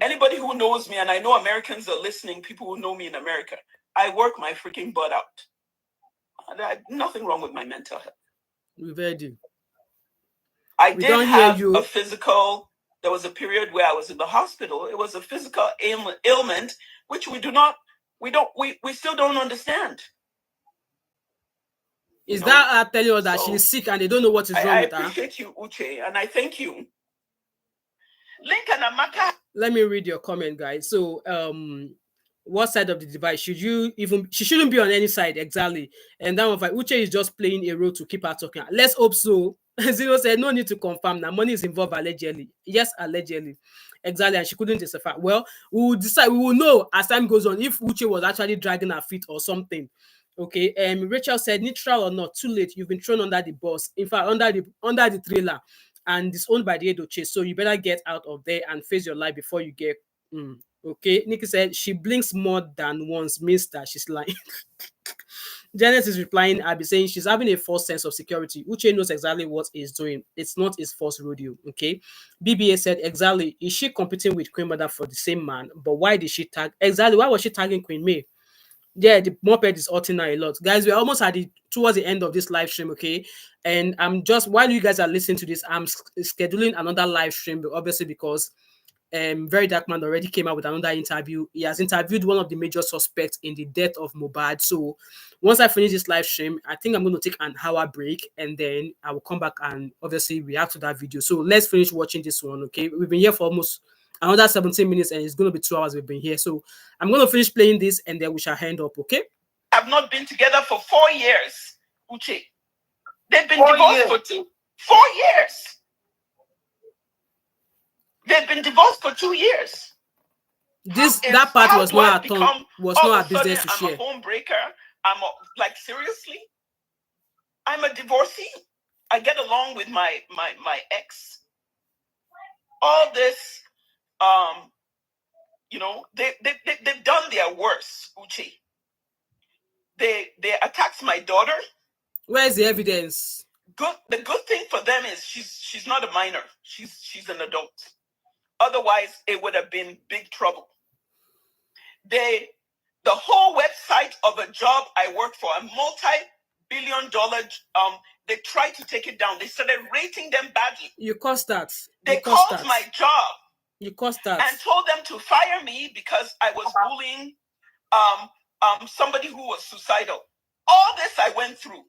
C: Anybody who knows me, and I know Americans are listening, people who know me in America, I work my freaking butt out. Nothing wrong with my mental health.
A: We very do.
C: I did have a physical, there was a period where I was in the hospital. It was a physical ailment, which we still don't understand.
A: Is that her telling us that she's sick and they don't know what is wrong with her?
C: I appreciate you, Uche, and I thank you. Linc and Amaka.
A: Let me read your comment, guys. So, what side of the device should you even? She shouldn't be on any side, exactly. And that one, like, Uche is just playing a role to keep her talking. Let's hope so. Zero said, no need to confirm. Now, money is involved allegedly. Yes, allegedly. Exactly, and she couldn't justify. Well, we will decide. We will know as time goes on if Uche was actually dragging her feet or something. Okay. Rachel said, neutral or not, too late. You've been thrown under the bus. In fact, under the trailer, and disowned by the Edochie. So you better get out of there and face your life before you get. Okay. Nikki said she blinks more than once, means that she's lying. Janet is replying, I'll be saying she's having a false sense of security. Uche knows exactly what he's doing. It's not his false rodeo. Okay. BBA said, exactly. Is she competing with Queen Mother for the same man? But why did she tag? Exactly. Why was she tagging Queen May? Yeah, the moped is hurting her a lot. Guys, we're almost towards the end of this live stream, okay? And I'm just, while you guys are listening to this, I'm scheduling another live stream, obviously, because Very Dark Man already came out with another interview. He has interviewed one of the major suspects in the death of Mohbad. So once I finish this live stream, I think I'm going to take an hour break and then I will come back and obviously react to that video. So let's finish watching this one, okay? We've been here for almost another 17 minutes and it's going to be 2 hours we've been here. So I'm going to finish playing this and then we shall hand up, okay?
C: Have not been together for 4 years, Uche. They've been divorced for 4 years. They've been divorced for 2 years.
A: That part was not our business to share.
C: I'm a home breaker. Like, seriously? I'm a divorcee. I get along with my ex. All this, they've done their worst, Uche. They attacked my daughter.
A: Where's the evidence?
C: The good thing for them is she's not a minor. She's an adult. Otherwise, it would have been big trouble. The whole website of a job I worked for, a multi-billion-dollar, they tried to take it down. They started rating them badly.
A: You caused that.
C: They called my job.
A: You caused that.
C: And told them to fire me because I was bullying somebody who was suicidal. All this I went through.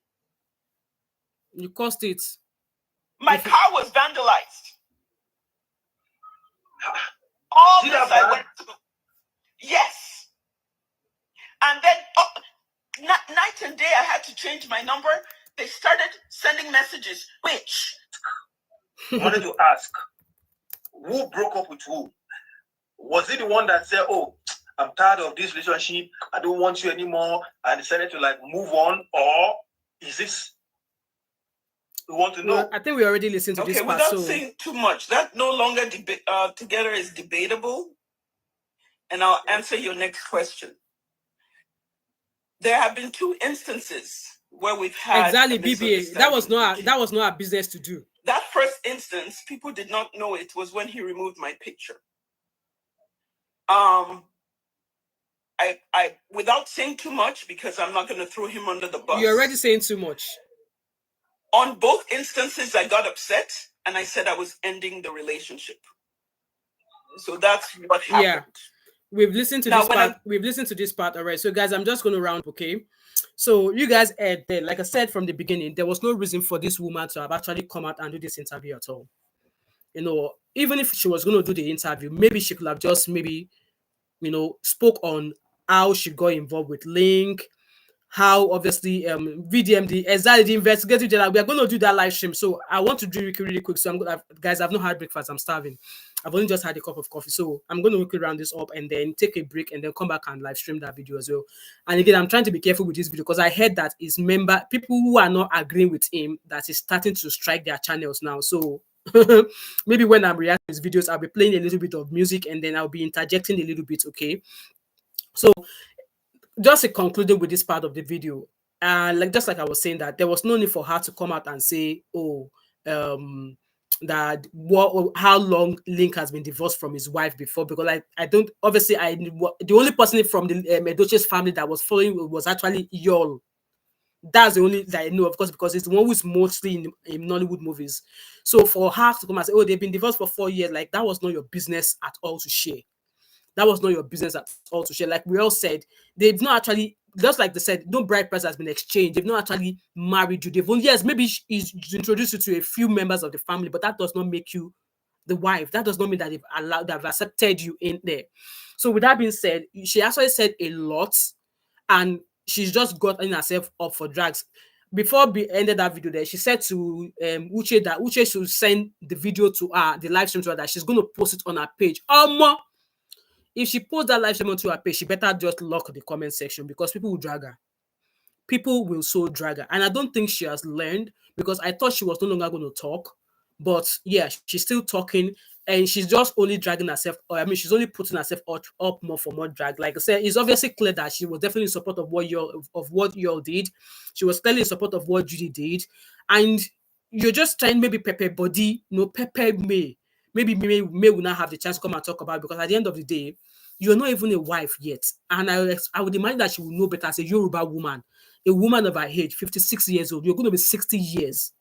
A: You caused it.
C: My car was vandalized. All this I went through. Yes. And then night and day I had to change my number. They started sending messages. Which?
B: I wanted to ask, who broke up with who? Was it the one that said, oh, I'm tired of this relationship, I don't want you anymore, I decided to like move on? Or is this, we want to know?
A: Well, I think we already listened to this part.
C: Without saying too much, that no longer together is debatable. And I'll answer your next question. There have been 2 instances where we've had
A: exactly BBA. That was not our business to do.
C: That first instance, people did not know it, was when he removed my picture. I without saying too much, because I'm not going to throw him under the bus.
A: You're already saying too much.
C: On both instances, I got upset and I said I was ending the relationship. So that's what happened.
A: Yeah. We've listened to this part. We've listened to this part already. So guys, I'm just going to round, okay? So you guys, like I said from the beginning, there was no reason for this woman to have actually come out and do this interview at all. You know, even if she was going to do the interview, maybe she could have just spoke on how she got involved with Linc, how obviously VDMD, exactly the investigative general. We are going to do that live stream. So I want to do it really quick. So I'm going to, guys, I've not had breakfast. I'm starving. I've only just had a cup of coffee. So I'm going to quickly round this up and then take a break and then come back and live stream that video as well. And again, I'm trying to be careful with this video because I heard that his people who are not agreeing with him, that is starting to strike their channels now. So maybe when I'm reacting to his videos, I'll be playing a little bit of music and then I'll be interjecting a little bit, okay? So just concluding with this part of the video, just like I was saying, that there was no need for her to come out and say, oh, how long Linc has been divorced from his wife before, because the only person from the Edochie's family that was following was actually Yul. That's the only that I know, of course, because it's the one who's mostly in Nollywood movies. So for her to come and say, oh, they've been divorced for 4 years, like that was not your business at all to share. That was not your business at all to share. Like we all said, they've not actually, just like they said, no bride price has been exchanged. They've not actually married you. They've only, yes, maybe he's introduced you to a few members of the family, but that does not make you the wife. That does not mean that they've accepted you in there. So with that being said, she actually said a lot, and she's just gotten herself up for drags. Before we ended that video there, she said to Uche that Uche should send the video to her, the live stream to her, that she's going to post it on her page. If she posts that live stream onto her page, she better just lock the comment section, because people will drag her. People will so drag her. And I don't think she has learned, because I thought she was no longer going to talk. But yeah, she's still talking, and she's just only dragging herself. She's only putting herself up more for more drag. Like I said, it's obviously clear that she was definitely in support of what Yul did. She was clearly in support of what Judy did. And you're just trying maybe Pepe body, Pepe May. Maybe May will not have the chance to come and talk about it, because at the end of the day, you're not even a wife yet. And I would imagine that she will know better as a Yoruba woman, a woman of her age, 56 years old. You're going to be 60 years,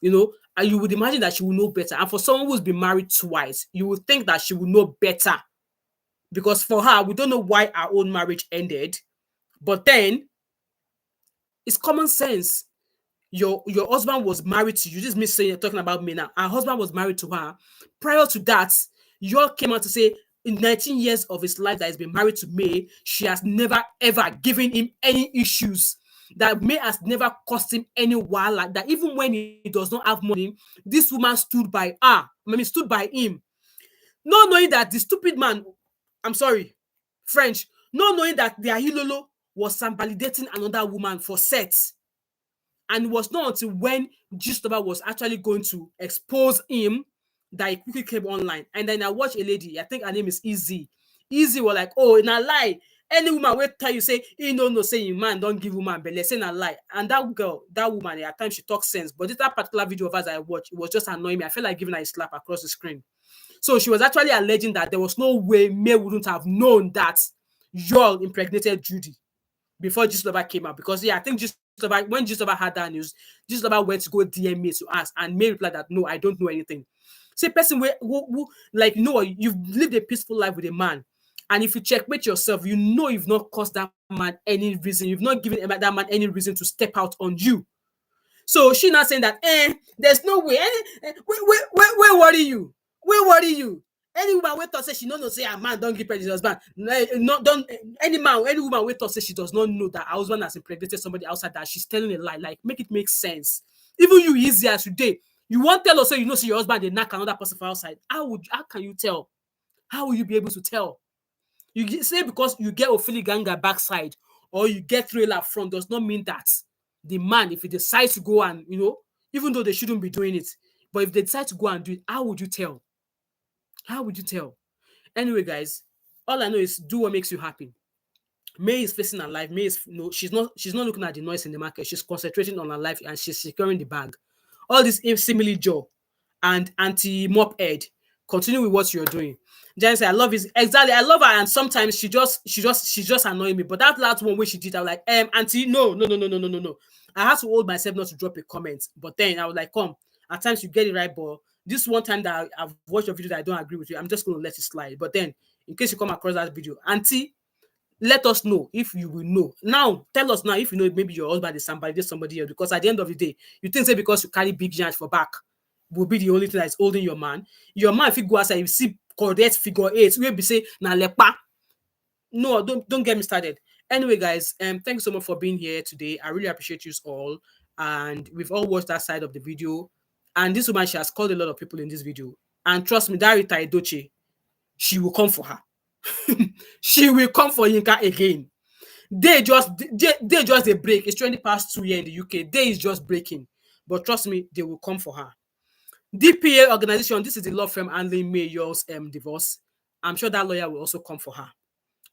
A: and you would imagine that she will know better. And for someone who's been married twice, you would think that she will know better, because for her, we don't know why our own marriage ended. But then it's common sense. Your husband was married to you. This is me saying, talking about me now. Her husband was married to her. Prior to that, you came out to say, in 19 years of his life that he's been married to May, she has never ever given him any issues. That May has never cost him any while, like that. Even when he does not have money, this woman stood by stood by him. Not knowing that the stupid man, I'm sorry, French, not knowing that their Hilolo was validating another woman for sex. And it was not until when Gistova was actually going to expose him that he quickly came online. And then I watched a lady, I think her name is Easy. Easy was like, oh, in a lie. Any woman will tell you, say, say you man, don't give woman belly, say a lie. And that woman, at times she talks sense. But this particular video of us I watched, it was just annoying me. I felt like giving her a slap across the screen. So she was actually alleging that there was no way May wouldn't have known that Yul impregnated Judy before Gistova came out. Because I think when Gistova had that news, Gistova went to go DM me to ask, and May replied that no, I don't know anything. Say person who like, no, you've lived a peaceful life with a man, And if you checkmate yourself, you know you've not caused that man any reason. You've not given that man any reason to step out on you. So she not saying that, there's no way. We worry you. We worry you. Any woman wait to say she don't know say a man don't give pregnant husband. No, don't any man, any woman wait to say she does not know that her husband has impregnated somebody outside, that she's telling a lie. Like, make it make sense. Even you easy as today, you won't tell us, so you know, see your husband they knock another person for outside. How can you tell? How will you be able to tell? You say because you get Ophelia Ganga backside or you get trailer front does not mean that the man, if he decides to go and, even though they shouldn't be doing it, but if they decide to go and do it, how would you tell? How would you tell? Anyway, guys, all I know is do what makes you happy. May is facing her life. May is she's not looking at the noise in the market. She's concentrating on her life and she's securing the bag. All this simile Joe and anti-mop head. Continue with what you're doing. Jen said, I love it. Exactly. I love her. And sometimes she just annoying me. But that last one where she did, I was like, auntie, no. I had to hold myself not to drop a comment. But then I was like, come. At times you get it right, but this one time that I've watched a video that I don't agree with you, I'm just going to let it slide. But then, in case you come across that video, auntie, let us know if you will know. Now, tell us now if you know maybe your husband is somebody else. Because at the end of the day, you think say because you carry big giant for back will be the only thing that is holding your man. Your man, if you go outside, you see correct figure 8, we'll be say na lepa. No, don't get me started. Anyway, guys, thanks so much for being here today. I really appreciate you all. And we've all watched that side of the video. And this woman, she has called a lot of people in this video. And trust me, that Rita Edochie, she will come for her. She will come for Yinka again. They just they break. It's 20 past 2 here in the UK. They is just breaking. But trust me, they will come for her. DPA organization, this is the law firm handling Mayor's divorce. I'm sure that lawyer will also come for her.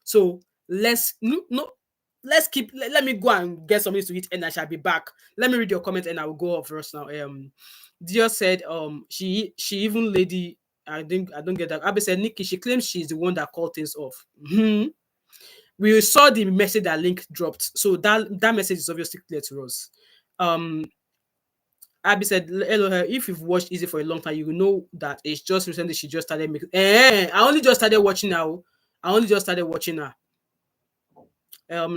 A: So let me go and get something to eat and I shall be back. Let me read your comment and I will go off first now. Dia said she even lady, I don't get that. Abby said Nikki, she claims she's the one that called things off. We saw the message that Linc dropped. So that message is obviously clear to us. Abby said, hello, if you've watched Easy for a long time, you will know that it's just recently she just started making. I only just started watching now.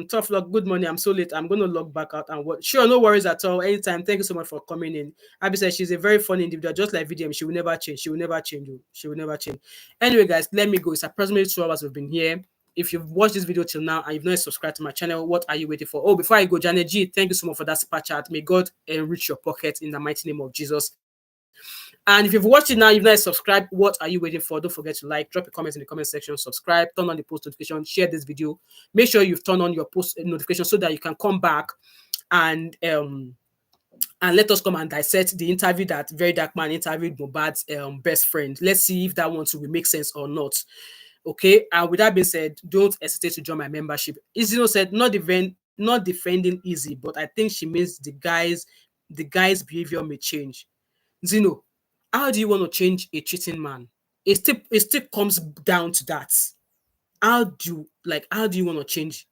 A: Tough luck, good morning. I'm so late. I'm going to log back out and watch. Sure, no worries at all. Anytime. Thank you so much for coming in. Abby said she's a very funny individual, just like VDM. She will never change. She will never change. Anyway, guys, let me go. It's approximately 2 hours we've been here. If you've watched this video till now and you've not subscribed to my channel, what are you waiting for? Oh, before I go, Janet G, thank you so much for that super chat. May God enrich your pocket in the mighty name of Jesus. And if you've watched it now, you've not subscribed, what are you waiting for? Don't forget to like, drop a comment in the comment section, subscribe, turn on the post notification, share this video. Make sure you've turned on your post notification so that you can come back and let us come and dissect the interview that Very Dark Man interviewed Mohbad's best friend. Let's see if that one will make sense or not. Okay, and with that being said, don't hesitate to join my membership. Izino said, not defending Easy, but I think she means the guy's behavior may change. Zino, how do you want to change a cheating man? It still comes down to that. How do you want to change?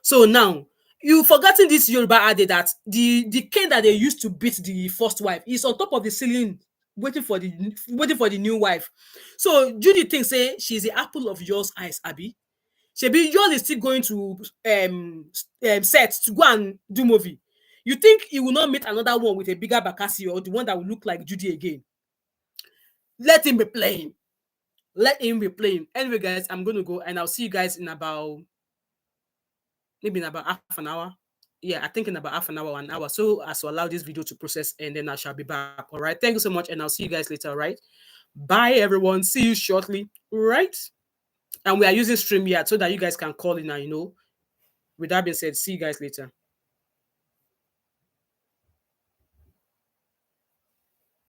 A: So now, you've forgotten this Yoruba adage that the cane that they used to beat the first wife is on top of the ceiling waiting for the new wife. So Judy thinks say she's the apple of yours eyes, Abby. Shebi yours is still going to set to go and do movie. You think he will not meet another one with a bigger Bakassi or the one that will look like Judy again? Let him be playing. Anyway, guys, I'm going to go and I'll see you guys in about half an hour. Yeah, I think in about half an hour, 1 hour. So as to allow this video to process and then I shall be back. All right. Thank you so much. And I'll see you guys later. All right. Bye, everyone. See you shortly. Right. And we are using StreamYard so that you guys can call in and, with that being said, see you guys later.